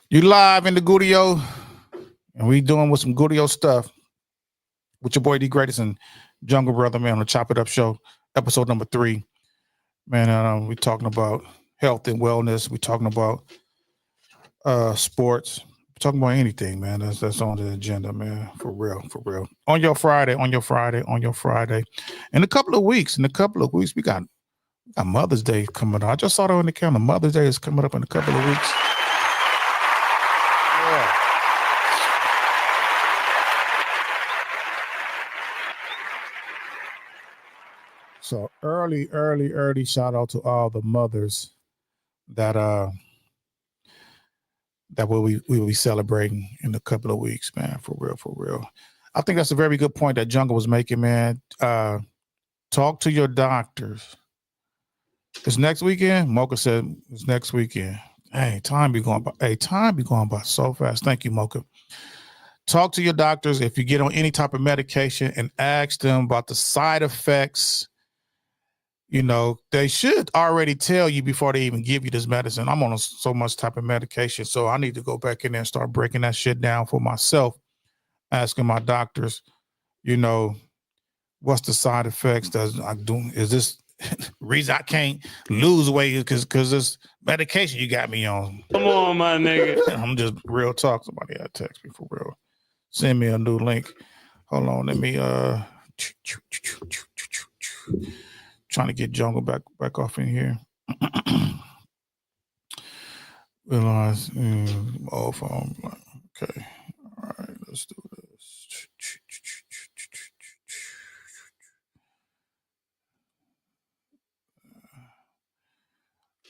A: You live in the Goodio, and we doing with some Goodio stuff with your boy DGratest and Jungle Brother, man, on the Chop It Up Show, episode number 3. Man, we talking about health and wellness. We talking about sports. We're talking about anything, man. That's on the agenda, man. For real. On your Friday. In a couple of weeks, we got Mother's Day coming up. I just saw that on the calendar. Mother's Day is coming up in a couple of weeks. So early shout out to all the mothers that we will be celebrating in a couple of weeks, man. For real. I think that's a very good point that Jungle was making, man. Talk to your doctors. It's next weekend. Mocha said it's next weekend. Hey, time be going by so fast. Thank you, Mocha. Talk to your doctors if you get on any type of medication and ask them about the side effects. You know, they should already tell you before they even give you this medicine. I'm on so much type of medication, so I need to go back in there and start breaking that shit down for myself asking my doctors, you know, what's the side effects? Is this reason I can't lose weight because this medication you got me on?
C: Come on, my nigga.
A: I'm just real talk. Somebody had text me for real. Send me a new link. Hold on, let me trying to get Jungle back off in here. Realize phone. Okay. All right, let's do this.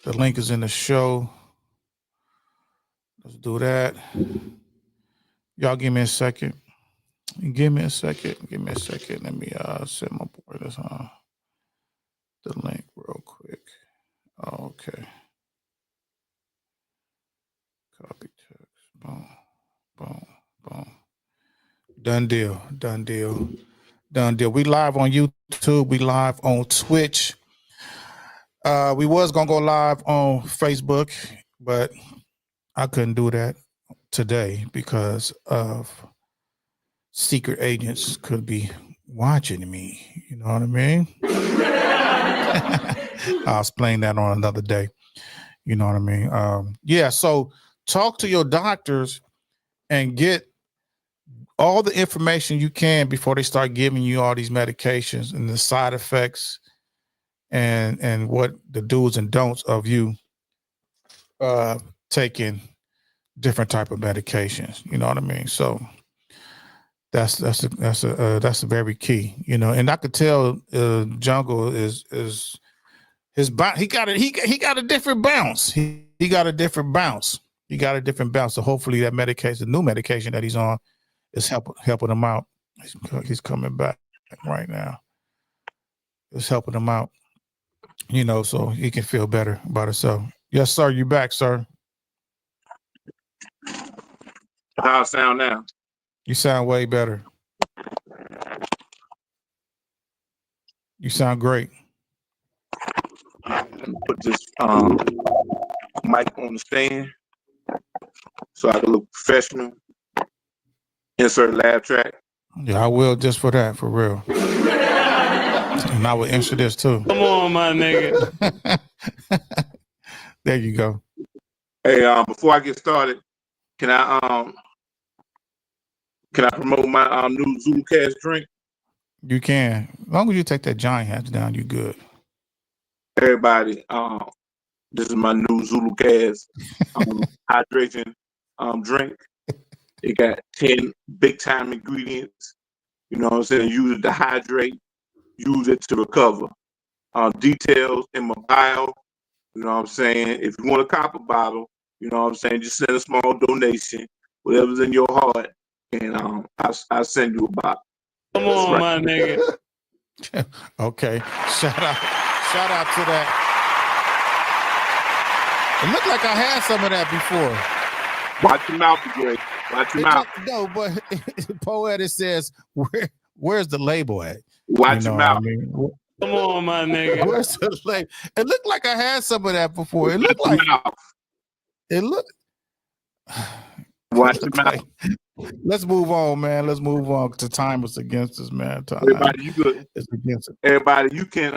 A: The link is in the show. Let's do that. Y'all give me a second. Give me a second. Let me send my boy this the link real quick. Okay. Copy text. Boom. Done deal. We live on YouTube. We live on Twitch. We was gonna go live on Facebook, but I couldn't do that today because of secret agents could be watching me. You know what I mean? I'll explain that on another day. You know what I mean? Yeah, so talk to your doctors and get all the information you can before they start giving you all these medications and the side effects and what the do's and don'ts of you taking different type of medications. You know what I mean? So that's a very key, you know. And I could tell Jungle is his he got a different bounce. He got a different bounce. So hopefully that medication, the new medication that he's on, is helping him out. He's coming back right now. It's helping him out, you know, so he can feel better about himself. Yes, sir. You back, sir?
B: How I sound now?
A: You sound way better. You sound great.
B: Put this mic on the stand so I can look professional. Insert laugh track.
A: Yeah, I will just for that, for real. And I will answer this too.
C: Come on, my nigga.
A: There you go.
B: Hey, before I get started, can I promote my new Zulu Cast drink?
A: You can. As long as you take that giant hat down, you good.
B: Everybody, this is my new Zulu Cast hydration drink. It got 10 big time ingredients. You know what I'm saying? Use it to hydrate, use it to recover. Details in my bio. You know what I'm saying? If you want a copper bottle, you know what I'm saying, just send a small donation, whatever's in your heart, and I'll send you a bottle.
C: Come on, my nigga.
A: Okay. Shout out to that. It looked like I had some of that before.
B: Watch your mouth, Greg. Watch your mouth.
A: No, but Poetic says, where's the label at?
B: Watch your mouth.
A: I mean?
C: Come on, my nigga.
A: Where's the label? It looked like I had some of that before. It looked
B: Watch
A: like
B: your mouth.
A: it looked.
B: Watch your mouth.
A: Let's move on, man. Let's move on. The time is against us, man.
B: Everybody, you good?
A: It's against it.
B: Everybody, you can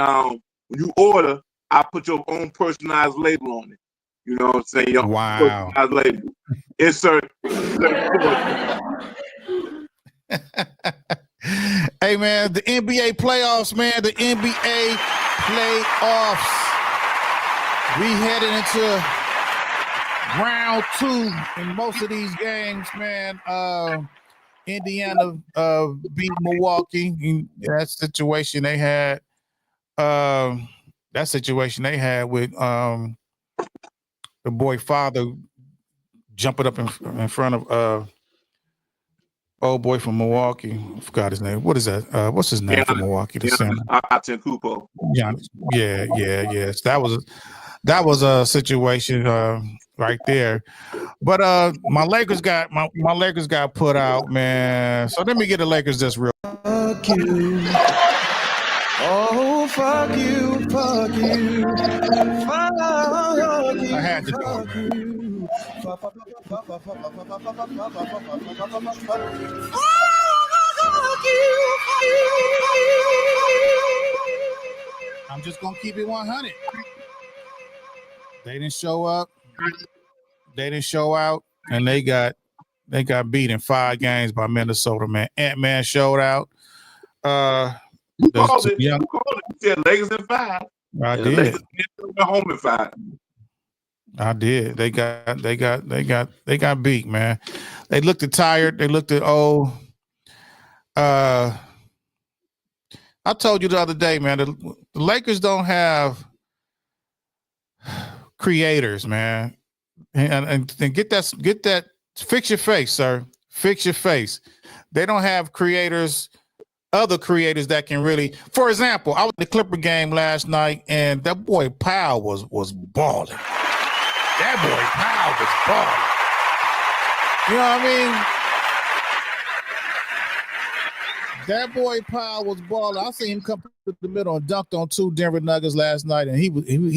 B: when you order, I put your own personalized label on it. You know what I'm saying? Your
A: Wow.
B: personalized label. Insert.
A: Hey, man, the NBA playoffs, man. The NBA playoffs. We headed into round 2 in most of these games, man. Indiana beat Milwaukee in that situation they had. With the boy father jumping up in front of old boy from Milwaukee. I forgot his name. What is that? What's his name from Milwaukee? The center. Yeah. Yes, that was a situation right there. But my Lakers got put out, man. So let me get the Lakers just real. Fuck you. Oh, fuck you. Fuck you. Fuck you. I had to do it. I'm just gonna keep it 100. They didn't show up. They didn't show out, and they got beat in 5 games by Minnesota. Man, Ant-Man showed out.
B: You called it. You said Lakers in 5.
A: I
B: and
A: did.
B: The Lakers went home in 5.
A: I did. They got beat, man. They looked tired. They looked at old. I told you the other day, man. The Lakers don't have creators, man. And get that. Fix your face, sir. Fix your face. They don't have creators. Other creators that can really, for example, I was at the Clipper game last night, and that boy Powell was balling. That boy Powell was balling. You know what I mean? That boy Powell was balling. I seen him come to the middle and dunked on 2 Denver Nuggets last night, and he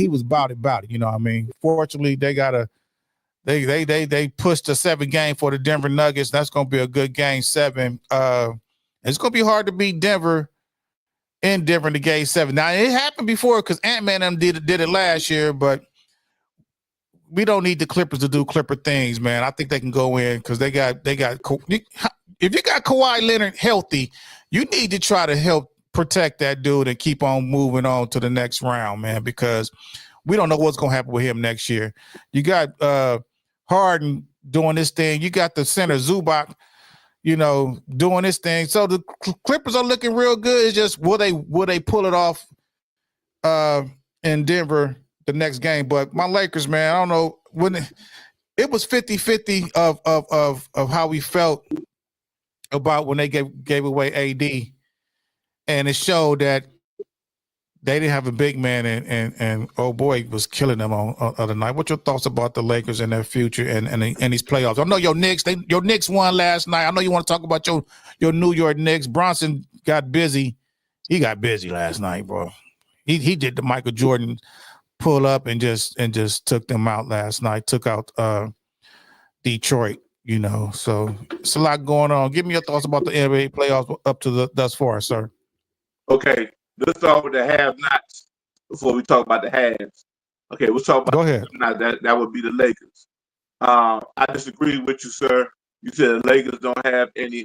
A: was about it. You know what I mean? Fortunately, they pushed a 7 game for the Denver Nuggets. That's gonna be a good game 7. It's going to be hard to beat Denver in Denver in the game 7. Now, it happened before because Ant-Man and them did it last year, but we don't need the Clippers to do Clipper things, man. I think they can go in because they got if you got Kawhi Leonard healthy, you need to try to help protect that dude and keep on moving on to the next round, man, because we don't know what's going to happen with him next year. You got Harden doing this thing. You got the center Zubac, you know, doing this thing. So the Clippers are looking real good. It's just will they pull it off in Denver the next game? But my Lakers, man, I don't know, when it was 50-50 of how we felt about when they gave away AD, and it showed that they didn't have a big man, and oh boy, was killing them on other night. What's your thoughts about the Lakers and their future and these playoffs? I know your Knicks won last night. I know you want to talk about your New York Knicks. Bronson got busy. He got busy last night, bro. He did the Michael Jordan pull up and just took them out last night. Took out Detroit. You know, so it's a lot going on. Give me your thoughts about the NBA playoffs up to thus far, sir.
B: Okay. Let's start with the have-nots before we talk about the haves. Okay, we'll talk about.
A: Go ahead.
B: That would be the Lakers. I disagree with you, sir. You said the Lakers don't have any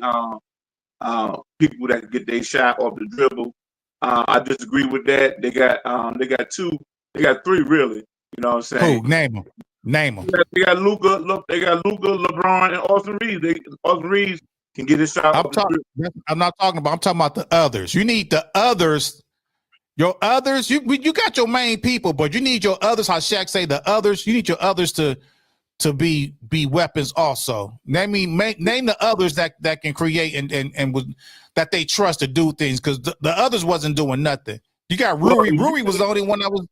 B: people that can get their shot off the dribble. I disagree with that. They got 2. They got 3 really. You know what I'm saying?
A: Who? Name them.
B: They got Luka. They got Luka, LeBron, and Austin Reeves. Austin Reeves can get his shot.
A: I'm not talking about. I'm talking about the others. You need the others. Your others. You got your main people, but you need your others. How Shaq say the others. You need your others to be weapons also. Name the others that can create and that they trust to do things, because the others wasn't doing nothing. You got Rui. Rui was the only one that was.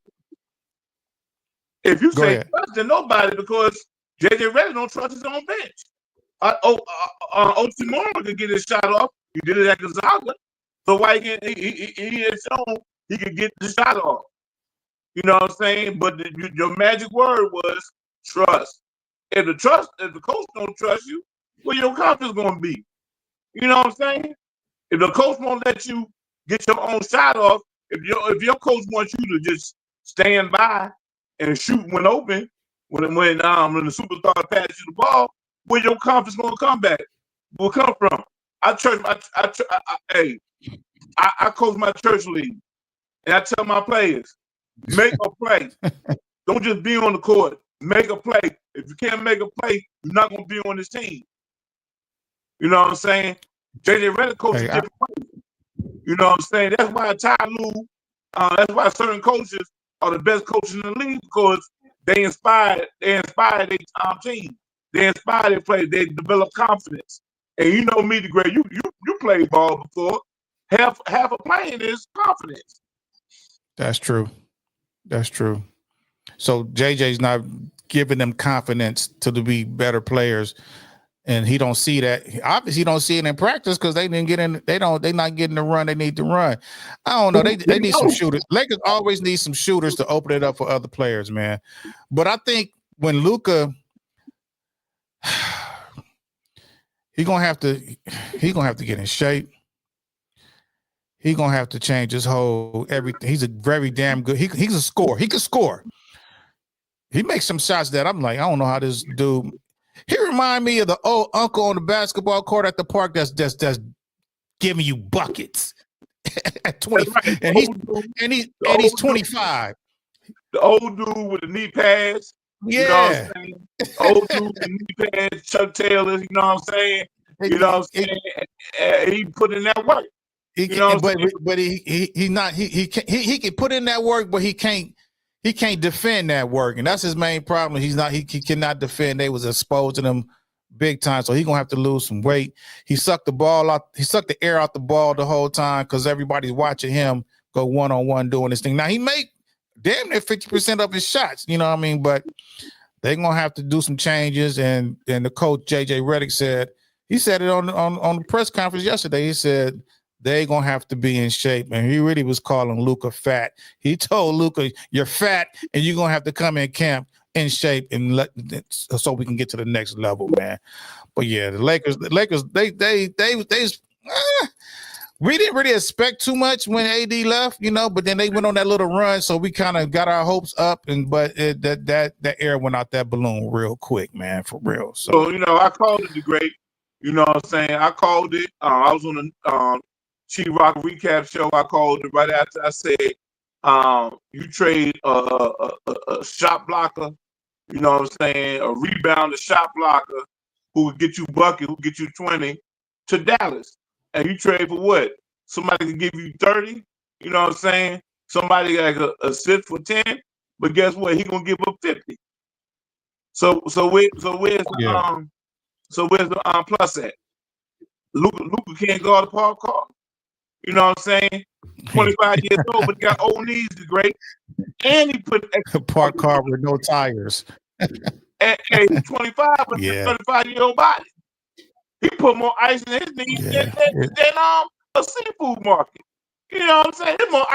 B: If you say trust, then nobody, because JJ Redick don't trust his own bench. Osimhen could get his shot off. He did it at Gonzaga. So why he has shown he could get the shot off. You know what I'm saying? But your magic word was trust. If the coach don't trust you, where your confidence gonna be? You know what I'm saying? If the coach won't let you get your own shot off, if your coach wants you to just stand by and shoot when open, when the superstar passes you the ball, where your confidence gonna come from? I coach my church league, and I tell my players, make a play. Don't just be on the court. Make a play. If you can't make a play, you're not gonna be on this team. You know what I'm saying? JJ Redick coaches different ways. You know what I'm saying? That's why Ty Lue, that's why certain coaches are the best coaches in the league, because they inspire their team. They inspire their players. They develop confidence. And you know me, DeGray, you played ball before. Half of playing is confidence.
A: That's true. So JJ's not giving them confidence to be better players, and he don't see that. Obviously, he don't see it in practice because they didn't get in. They're not getting the run they need to run. I don't know. They need some shooters. Lakers always need some shooters to open it up for other players, man. But I think when Luka He's gonna have to get in shape. He's gonna have to change his whole everything. He's a very damn good. He's a scorer. He can score. He makes some shots that I'm like, I don't know how this dude. He remind me of the old uncle on the basketball court at the park that's giving you buckets at 20,
B: right.
A: and he's 25.
B: The old dude with the knee pads.
A: Yeah.
B: You know what I'm saying? Old dude with the knee pads, Chuck Taylors, you know what I'm saying? You know what I'm saying? He put in that work.
A: He can put in that work, but he can't defend that work, and that's his main problem. He cannot defend. They was exposing him big time, so he's gonna have to lose some weight. He sucked the ball out. He sucked the air out the ball the whole time because everybody's watching him go one-on-one doing this thing. Now he made damn near 50% of his shots, you know what I mean? But they're gonna have to do some changes. And the coach JJ Redick said it on the press conference yesterday. He said they're gonna have to be in shape, and he really was calling Luka fat. He told Luka, "You're fat, and you're gonna have to come in camp in shape and so we can get to the next level, man." But yeah, the Lakers, we didn't really expect too much when AD left, you know. But then they went on that little run, so we kind of got our hopes up, that air went out that balloon real quick, man, for real.
B: So you know, I called it the great. You know what I'm saying? I called it. I was on the Chief Rock recap show. I called it right after I said, you trade a shot blocker, you know what I'm saying, a rebounder shot blocker who would get you bucket, who get you 20 to Dallas. And you trade for what? Somebody can give you 30, you know what I'm saying? Somebody like a assist for 10, but guess what? He gonna give up 50. So where's the plus at? Luka can't guard a park car. You know what I'm saying? 25 years old, but he got old knees, the great. And he put
A: a park car with no tires.
B: And he's 25, but he's a 35-year-old body. He put more ice in his knees than a seafood market. You know what I'm saying? There's more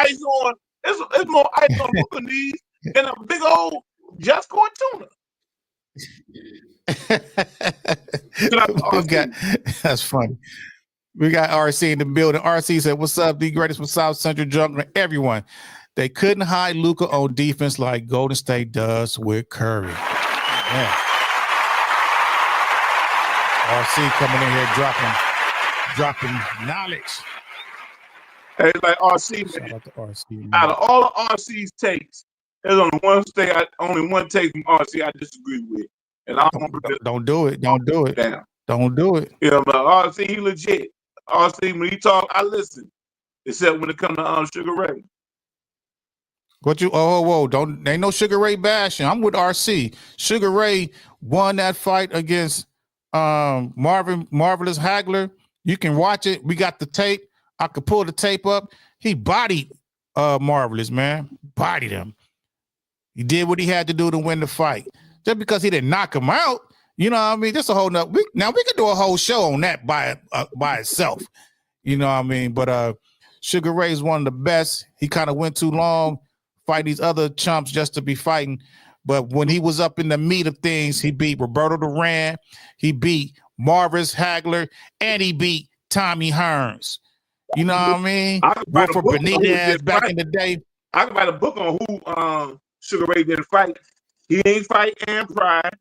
B: ice on Luka knees than a big old just caught tuna.
A: That's funny. We got RC in the building. RC said, "What's up, DGratest from South Central Jungle?" Everyone, they couldn't hide Luka on defense like Golden State does with Curry. Yeah. RC coming in here dropping knowledge.
B: Hey, like RC,
A: shout out to RC.
B: Out of all of RC's takes, there's only one take from RC I disagree with, and
A: don't do it. Don't do it.
B: Down.
A: Don't do it.
B: Yeah, but RC, he legit. RC, when he talk, I listen. Except when it comes to Sugar Ray.
A: What you? Whoa! Don't ain't no Sugar Ray bashing. I'm with RC. Sugar Ray won that fight against Marvelous Hagler. You can watch it. We got the tape. I could pull the tape up. He bodied Marvelous, man. Bodied him. He did what he had to do to win the fight. Just because he didn't knock him out, you know what I mean? Just a whole nother. Now we could do a whole show on that by itself. You know what I mean? But Sugar Ray is one of the best. He kind of went too long fighting these other chumps just to be fighting. But when he was up in the meat of things, he beat Roberto Duran, he beat Marvelous Hagler, and he beat Tommy Hearns. You know what I mean? Went for Benitez back in the day.
B: I can write a book on who Sugar Ray didn't fight. He ain't fight Aaron Pride.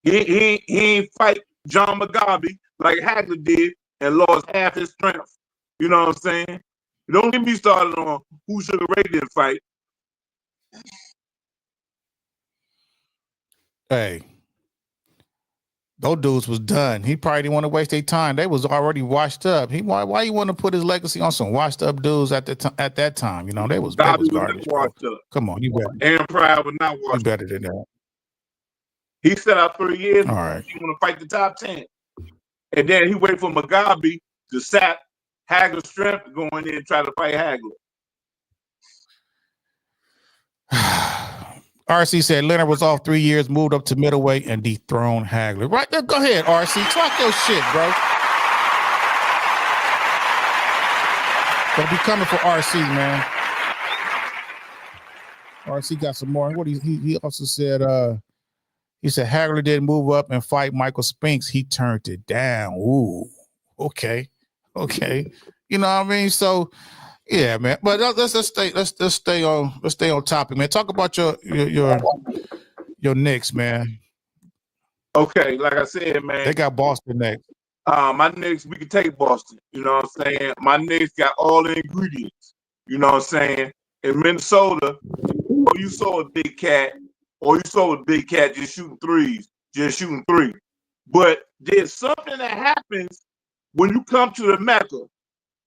B: He ain't fight John Mugabe like Hagler did and lost half his strength. You know what I'm saying? Don't get me started on who Sugar Ray didn't fight.
A: Hey, those dudes was done. He probably didn't want to waste their time. They was already washed up. Why you want to put his legacy on some washed up dudes at that time? You know, they was garbage.
B: Washed up.
A: Come on, you better.
B: Aaron Pride was not washed up.
A: You better than that.
B: He set out 3 years.
A: All right.
B: He want to fight the top 10. And then he waited for Mugabe to sap Hagler's strength to go in there and try to fight Hagler.
A: RC said Leonard was off 3 years, moved up to middleweight, and dethroned Hagler. Right there, go ahead, RC. Talk your shit, bro. Don't be coming for RC, man. RC got some more. What he also said, He said Hagler didn't move up and fight Michael Spinks. He turned it down. Ooh, okay. You know what I mean? So yeah, man. But let's stay on topic, man. Talk about your Knicks, man.
B: Okay, like I said, man.
A: They got Boston next.
B: My Knicks, we can take Boston. You know what I'm saying? My Knicks got all the ingredients. You know what I'm saying? In Minnesota, you saw a big cat, or you saw a big cat just shooting threes, But there's something that happens when you come to the Mecca.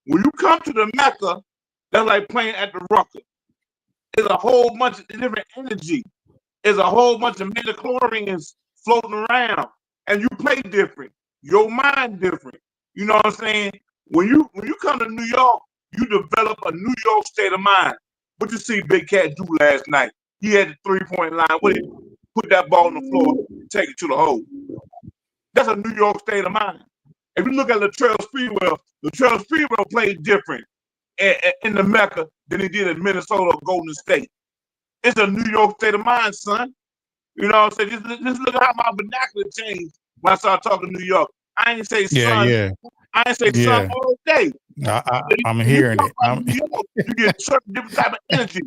B: When you come to the Mecca, that's like playing at the Rucker. There's a whole bunch of different energy. There's a whole bunch of midichlorians floating around, and you play different. Your mind different. You know what I'm saying? When you come to New York, you develop a New York state of mind. What you see Big Cat do last night? He had the 3-point line. What did he put that ball on the floor, take it to the hole? That's a New York state of mind. If you look at Latrell Sprewell played different in the Mecca than he did in Minnesota or Golden State. It's a New York state of mind, son. You know what I'm saying? Just look at how my vernacular changed when I started talking New York. I ain't say son.
A: Yeah.
B: I ain't say son all day.
A: I'm hearing it.
B: You get a certain different type of energy.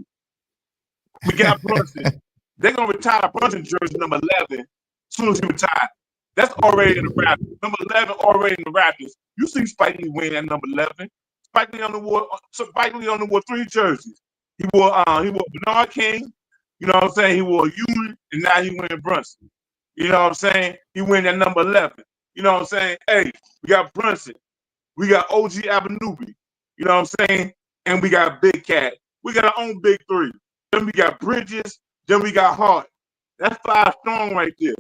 B: We got Brunson. They're going to retire Brunson jersey number 11 as soon as he retires. That's already in the Raptors. Number 11 already in the Raptors. You see Spike Lee wearing that number 11. Spike Lee only wore 3 jerseys. He wore Bernard King. You know what I'm saying? He wore Ewing, and now he wearing Brunson. You know what I'm saying? He wearing that number 11. You know what I'm saying? Hey, we got Brunson. We got OG Abenubi. You know what I'm saying? And we got Big Cat. We got our own big 3. Then we got Bridges. Then we got Hart. That's 5 strong right there.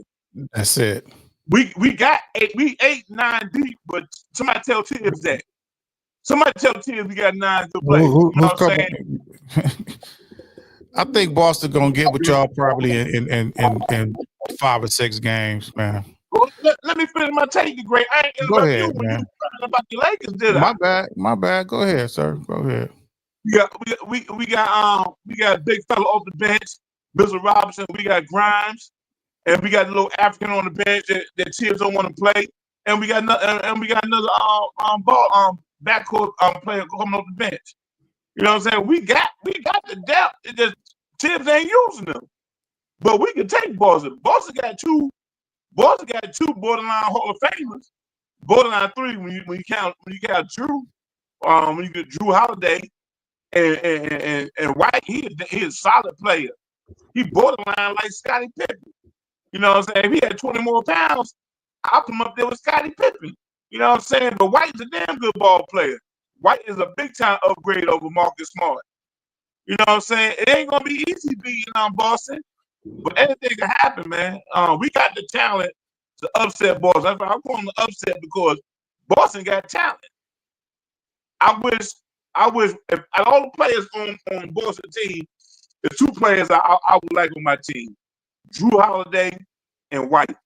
A: That's it.
B: We got 8, 9 deep, but somebody tell Tibbs that. Somebody tell Tibbs we got 9 good players. You know what I'm saying?
A: I think Boston gonna get with y'all probably in 5 or 6 games, man.
B: Well, let me finish my take, great. I ain't
A: Go ahead, man.
B: About the Lakers, did I?
A: My bad. Go ahead, sir. Go ahead.
B: We got a big fella off the bench, Mr. Robinson. We got Grimes, and we got a little African on the bench that Tibbs don't want to play, and we got another backcourt player coming off the bench. You know what I'm saying? We got the depth. It just Tibbs ain't using them, but we can take Boston. Boston got two borderline Hall of Famers, borderline 3 when you count Drew, when you get Drew Holiday and White. He a solid player. He borderline like Scottie Pippen. You know what I'm saying? If he had 20 more pounds, I'll come up there with Scottie Pippen. You know what I'm saying? But White's a damn good ball player. White is a big time upgrade over Marcus Smart. You know what I'm saying? It ain't gonna be easy beating Boston, but anything can happen, man. We got the talent to upset Boston. That's why I'm going to upset, because Boston got talent. I wish if all the players on Boston team, the 2 players I would like on my team, Drew Holiday and White.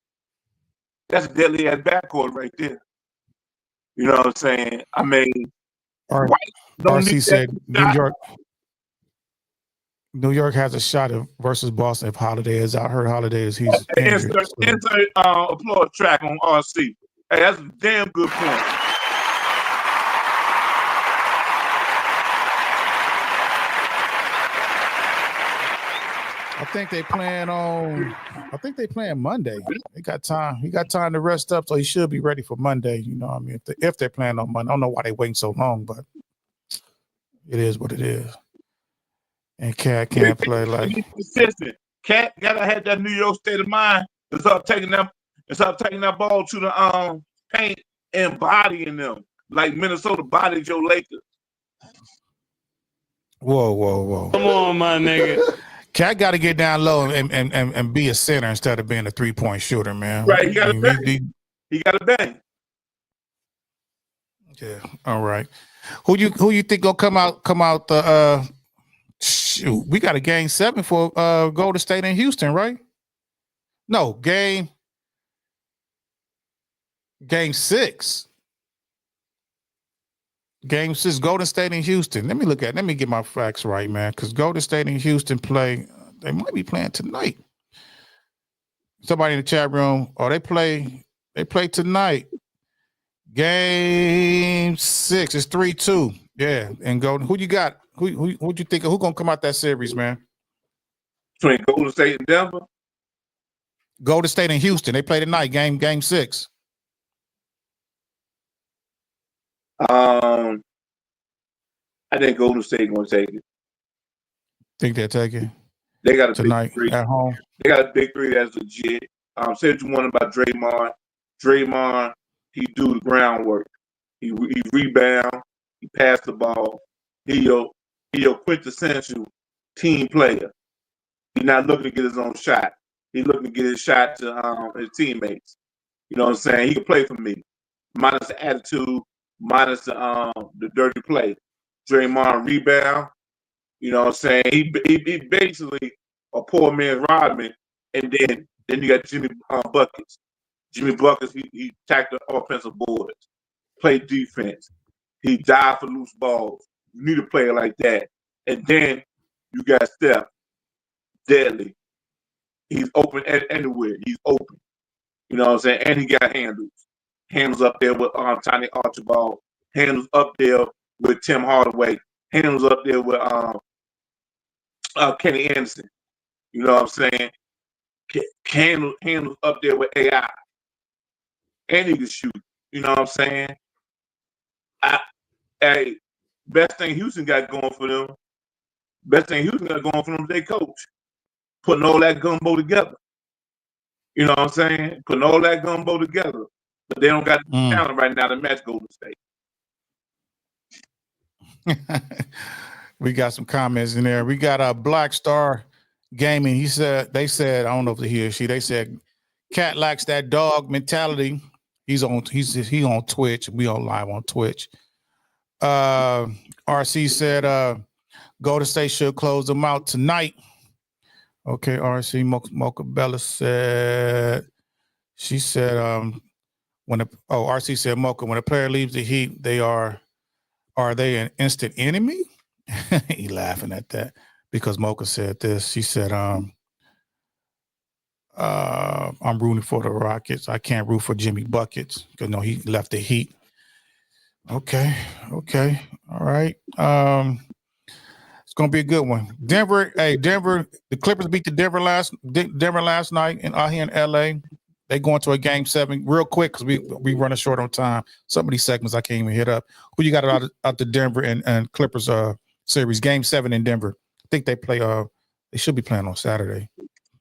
B: That's a deadly ass backcourt right there. You know what I'm saying? I mean, White don't need
A: said New York has a shot versus Boston if Holiday is out. Heard Holiday is he's injured.
B: Insert applause track on RC. Hey, that's a damn good point.
A: I think they playing Monday. They got time. He got time to rest up, so he should be ready for Monday. You know what I mean? If they're playing on Monday. I don't know why they waiting so long, but it is what it is. And Cat can't play like
B: consistent. Cat gotta have that New York state of mind to start taking that ball to the paint and bodying them like Minnesota bodied your Lakers.
A: Whoa.
C: Come on, my nigga.
A: Cat got to get down low and be a center instead of being a 3-point shooter, man.
B: Right, he got to bang. He got to bang.
A: Yeah, all right. Who you think gonna come out the shoot? We got a game 7 for Golden State and Houston, right? No, game 6. Game 6, Golden State and Houston. Let me get my facts right, man, because Golden State and Houston they might be playing tonight. Somebody in the chat room. Oh, they play tonight. Game 6. It's 3-2. Yeah. And go. Who you got? Who you think who gonna come out that series, man?
B: Between Golden State and Denver.
A: Golden State and Houston. They play tonight. Game 6.
B: I think Golden State gonna take it.
A: Think they'll take it.
B: They got a
A: tonight
B: big three
A: at home.
B: They got a big three that's legit. Said you wanted about Draymond. Draymond, he do the groundwork. He rebound. He pass the ball. He your quintessential team player. He's not looking to get his own shot. He's looking to get his shot to his teammates. You know what I'm saying? He can play for me. Minus the attitude, minus the dirty play. Draymond rebound. You know what I'm saying? He basically a poor man Rodman, and then you got Jimmy Buckets. Jimmy Buckets, he attacked the offensive boards, played defense. He died for loose balls. You need a player like that. And then you got Steph, deadly. He's open anywhere. He's open. You know what I'm saying? And he got handles. Handles up there with Tiny Archibald. Handles up there with Tim Hardaway. Handles up there with Kenny Anderson. You know what I'm saying? Handles up there with AI. And he can shoot. You know what I'm saying? Best thing Houston got going for them. Best thing Houston got going for them is their coach. Putting all that gumbo together. You know what I'm saying? Putting all that gumbo together. But they don't got the talent right now to match Golden State.
A: We got some comments in there. We got a Black Star Gaming. They said, I don't know if he or she, they said Cat lacks that dog mentality. He's on Twitch. We on live on Twitch. RC said Golden State should close them out tonight. Okay, RC Mocha Bella said RC said Mocha, when a player leaves the Heat, are they an instant enemy? He laughing at that because Mocha said this. She said, I'm rooting for the Rockets. I can't root for Jimmy Buckets because he left the Heat. Okay. All right. It's gonna be a good one. Denver. The Clippers beat the Denver last night out here in LA. They going to a game 7 real quick because we running short on time. Some of these segments I can't even hit up. Who you got out the Denver and Clippers series? Game 7 in Denver. I think they play. They should be playing on Saturday.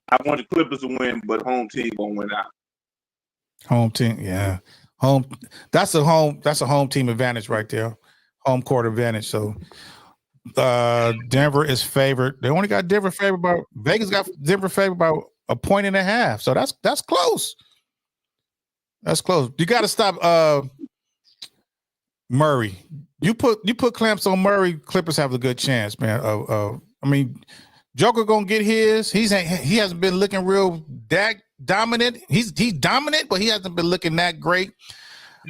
B: I want the Clippers to win, but home team gonna win out.
A: Home team, yeah. Home. That's a home team advantage right there. Home court advantage. So Denver is favored. They only got Denver favored by Vegas got Denver favored by 1.5. So that's close. That's close. You got to stop Murray. You put clamps on Murray. Clippers have a good chance, man. I mean, Joker gonna get his. He hasn't been looking real dominant. He's dominant, but he hasn't been looking that great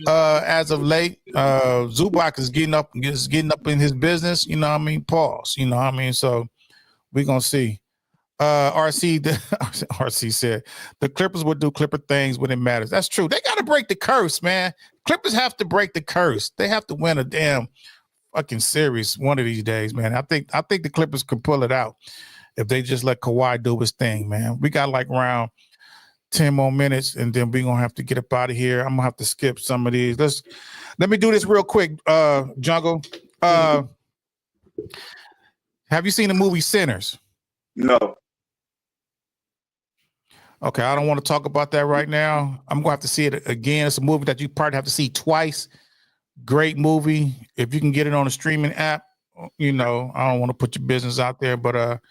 A: as of late. Zubac is getting up in his business. You know what I mean? Pause. You know what I mean? So we're gonna see. RC said the Clippers would do Clipper things when it matters. That's true. They got to break the curse, man. Clippers have to break the curse. They have to win a damn fucking series one of these days, man. I think the Clippers could pull it out if they just let Kawhi do his thing, man. We got like around 10 more minutes, and then we're gonna have to get up out of here. I'm gonna have to skip some of these. Let me do this real quick, Jungle. Have you seen the movie Sinners?
B: No.
A: Okay, I don't want to talk about that right now. I'm gonna have to see it again. It's a movie that you probably have to see twice. Great movie. If you can get it on a streaming app, I don't want to put your business out there, but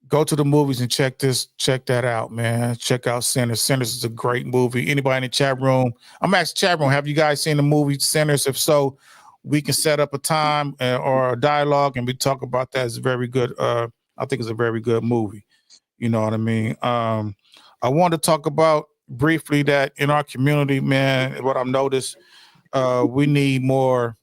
A: go to the movies and check that out, man. Check out Sinners. Sinners is a great movie. Anybody in the chat room? I'm asking chat room, have you guys seen the movie Sinners? If so, we can set up a time or a dialogue and we talk about that. It's very good. I think it's a very good movie. You know what I mean? I want to talk about briefly that in our community, man, what I've noticed, we need more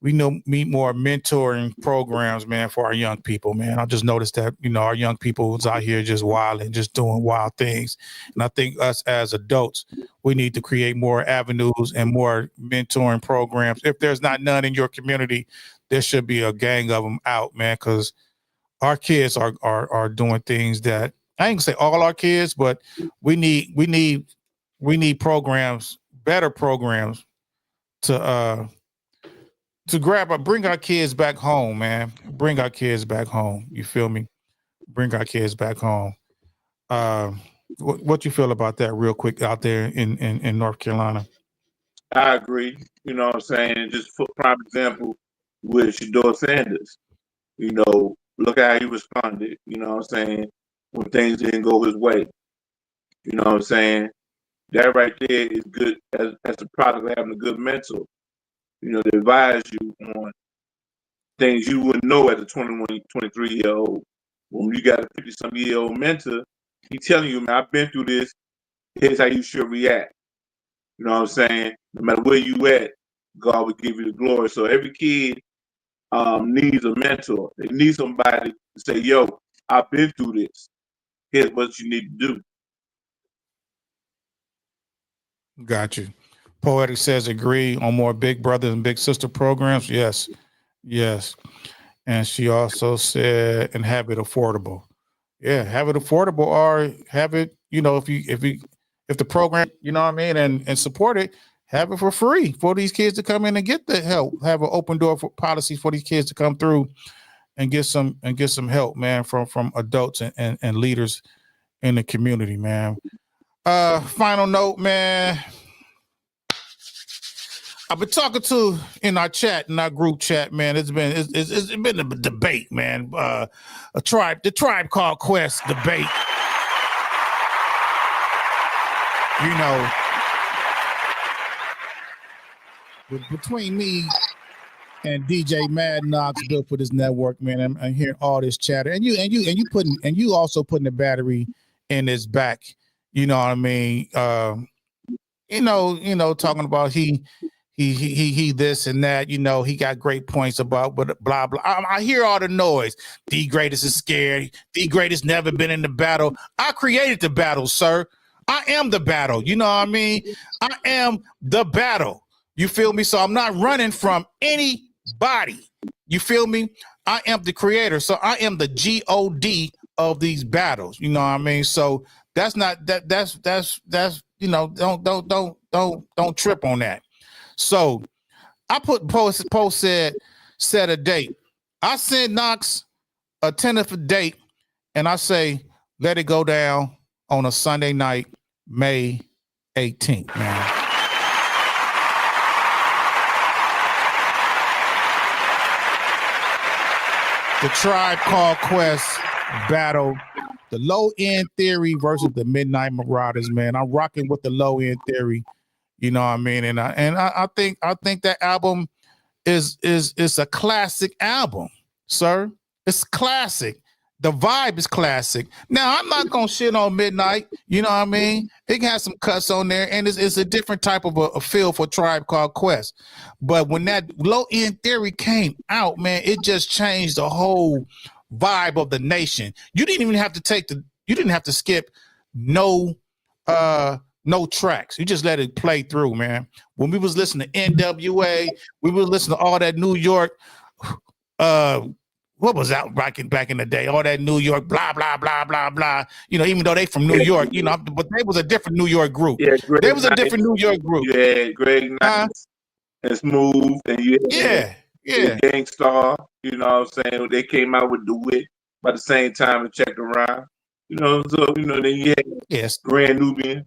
A: we need more mentoring programs, man, for our young people, man. I just noticed that, our young people is out here just wild and just doing wild things. And I think us as adults, we need to create more avenues and more mentoring programs. If there's not none in your community, there should be a gang of them out, man, because our kids are doing things that I ain't gonna say all our kids, but we need programs, better programs to bring our kids back home, man. Bring our kids back home. You feel me? Bring our kids back home. What you feel about that real quick out there in North Carolina?
B: I agree. You know what I'm saying? And just for prime example with Shador Sanders. Look how he responded, you know what I'm saying, when things didn't go his way. You know what I'm saying? That right there is good as a product of having a good mentor. To advise you on things you wouldn't know as a 21, 23-year-old. When you got a 50-some-year-old mentor, he's telling you, man, I've been through this. Here's how you should react. You know what I'm saying? No matter where you at, God will give you the glory. So every kid needs a mentor. They need somebody to say, yo, I've been through this. Here's what you need to do.
A: Got you. Poetic says agree on more big brother and big sister programs. Yes. And she also said, and have it affordable. Yeah, have it affordable, or have it, if the program, you know what I mean, and support it, have it for free for these kids to come in and get the help. Have an open door for policies for these kids to come through and get some help, man, from adults and leaders in the community, man. Final note, man. I've been talking to in our group chat, man. It's been a debate, man. The Tribe Called Quest debate. Between me and DJ Mad Knox built for this network, man. I'm hearing all this chatter, and you also putting the battery in his back. You know what I mean? Talking about he this and that. He got great points about, but blah blah. I hear all the noise. DGratest is scared. DGratest never been in the battle. I created the battle, sir. I am the battle. You know what I mean? I am the battle. You feel me? So I'm not running from anybody. You feel me? I am the creator. So I am the God of these battles. You know what I mean? So that's not that. That's don't trip on that. So I put post said set a date. I send Knox a tentative date, and I say let it go down on a Sunday night, May 18th, man. The Tribe Called Quest battle, the Low End Theory versus the Midnight Marauders, man. I'm rocking with the Low End Theory, you know what I mean, and I think that album is a classic album, sir. It's classic. The vibe is classic. Now, I'm not gonna shit on Midnight, you know what I mean? It has some cuts on there, and it's a different type of a feel for Tribe Called Quest. But when that Low End Theory came out, man, it just changed the whole vibe of the nation. You didn't have to skip no tracks. You just let it play through, man. When we was listening to NWA, we was listening to all that New York what was out back in the day? All that New York, blah, blah, blah, blah, blah. Even though they from New York, but they was a different New York group.
B: Yeah,
A: they was a different New York group.
B: You had Greg Nice and Smooth, and you had Gangstar, you know what I'm saying? They came out with DeWitt by the same time and checked around. Then you had Grand Nubian.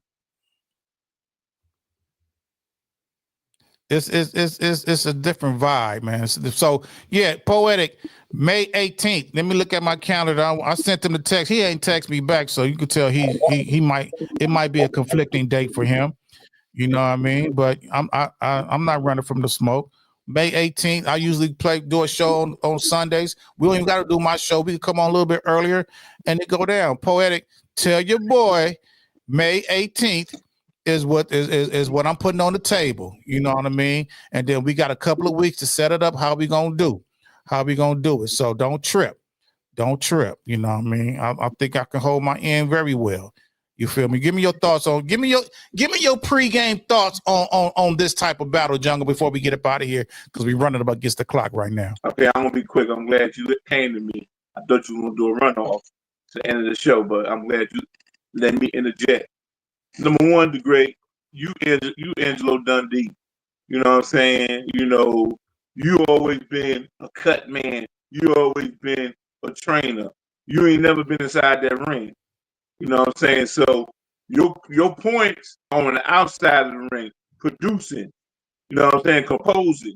A: It's a different vibe, man. So yeah, Poetic, May 18th. Let me look at my calendar. I sent him the text. He ain't text me back, so you could tell he might be a conflicting date for him. You know what I mean? But I'm not running from the smoke. May 18th. I usually do a show on Sundays. We don't even got to do my show. We can come on a little bit earlier and it go down. Poetic, tell your boy May 18th. is what I'm putting on the table. You know what I mean? And then we got a couple of weeks to set it up. How we gonna do it? So don't trip. Don't trip. You know what I mean? I think I can hold my end very well. You feel me? Give me your thoughts on. Give me your pregame thoughts on this type of battle, Jungle, before we get up out of here, because we're running up against the clock right now.
B: Okay, I'm gonna be quick. I'm glad you came to me. I thought you were gonna do a runoff to the end of the show, but I'm glad you let me interject. Number one, the great you Angelo Dundee. You know what I'm saying? You know, you always been a cut man. You always been a trainer. You ain't never been inside that ring. You know what I'm saying? So your points on the outside of the ring, producing, you know what I'm saying, composing,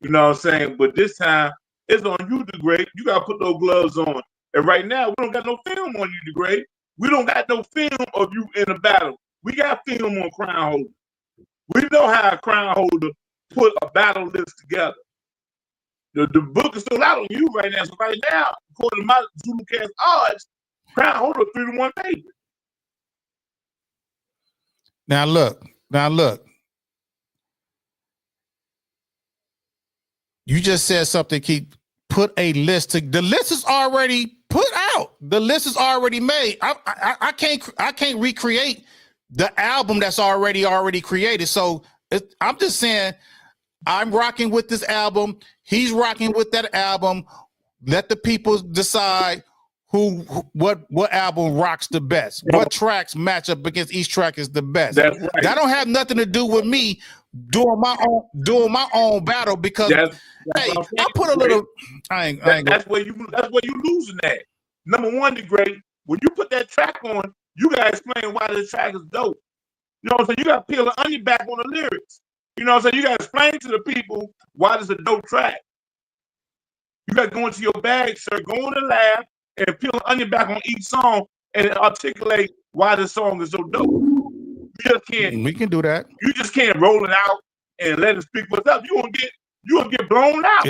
B: you know what I'm saying? But this time it's on you, the great. You gotta put those gloves on. And right now we don't got no film on you, the great. We don't got no film of you in a battle. We got film on Crown Holder. We know how a Crown Holder put a battle list together. The book is still out on you right now. So right now, according to my Zulucast odds, Crown Holder 3-1 favorite.
A: Now look. You just said something. Keep put a list. The list is already put out. The list is already made. I can't recreate the album that's already created. So I'm just saying, I'm rocking with this album. He's rocking with that album. Let the people decide what album rocks the best. What tracks match up against each track is the best.
B: That's right.
A: That don't have nothing to do with me doing my own battle, because hey, I put a little.
B: That's where you losing at. Number one, the great. When you put that track on, you gotta explain why this track is dope. You know what I'm saying? You gotta peel the onion back on the lyrics. You know what I'm saying? You gotta explain to the people why this is a dope track. You gotta go into your bag, sir. Go in the lab and peel the onion back on each song and articulate why this song is so dope. You just can't.
A: We can do that.
B: You just can't roll it out and let it speak for itself. You gonna get blown out.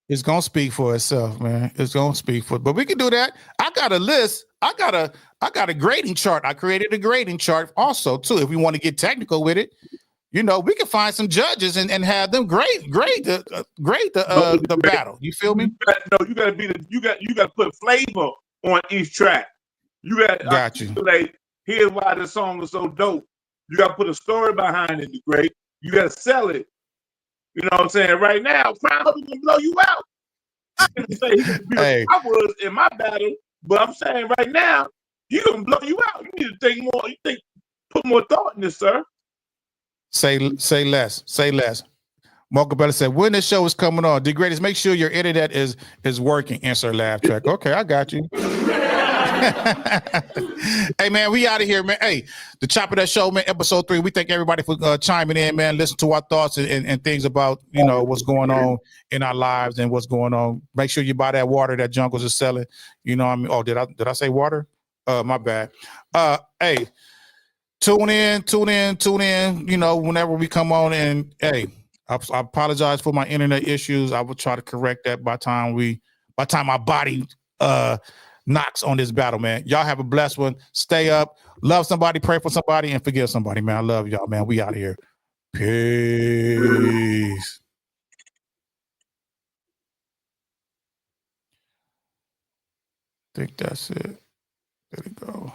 A: It's gonna speak for itself, man. It's gonna speak for it. But we can do that. I got a list. I got a grading chart. I created a grading chart also too. If we want to get technical with it, you know, we can find some judges and have them grade the battle. You feel me?
B: You gotta put flavor on each track. You got you. Like, here's why this song is so dope. You gotta put a story behind it, the great. You gotta sell it. You know what I'm saying? Right now, Crown Holder gonna blow you out. I can say I was in my battle, but I'm saying right now, he gonna blow you out. You need to think more. Put more thought in this, sir.
A: Say less. Marco Bella said, when this show is coming on, DGratest, make sure your internet is working. Answer laugh track. Okay, I got you. Hey man, we out of here, man. Hey, the Chop of That Show, man, episode 3. We thank everybody for chiming in, man. Listen to our thoughts and things about, you know, what's going on in our lives and what's going on. Make sure you buy that water that Jungles is selling. You know what I mean? Oh, did I say water? My bad. Hey, tune in, you know, whenever we come on. And hey, I apologize for my internet issues. I will try to correct that by time my body knocks on this battle, man. Y'all have a blessed one. Stay up. Love somebody, pray for somebody, and forgive somebody, man. I love y'all, man. We out of here. Peace. I think that's it. There we go.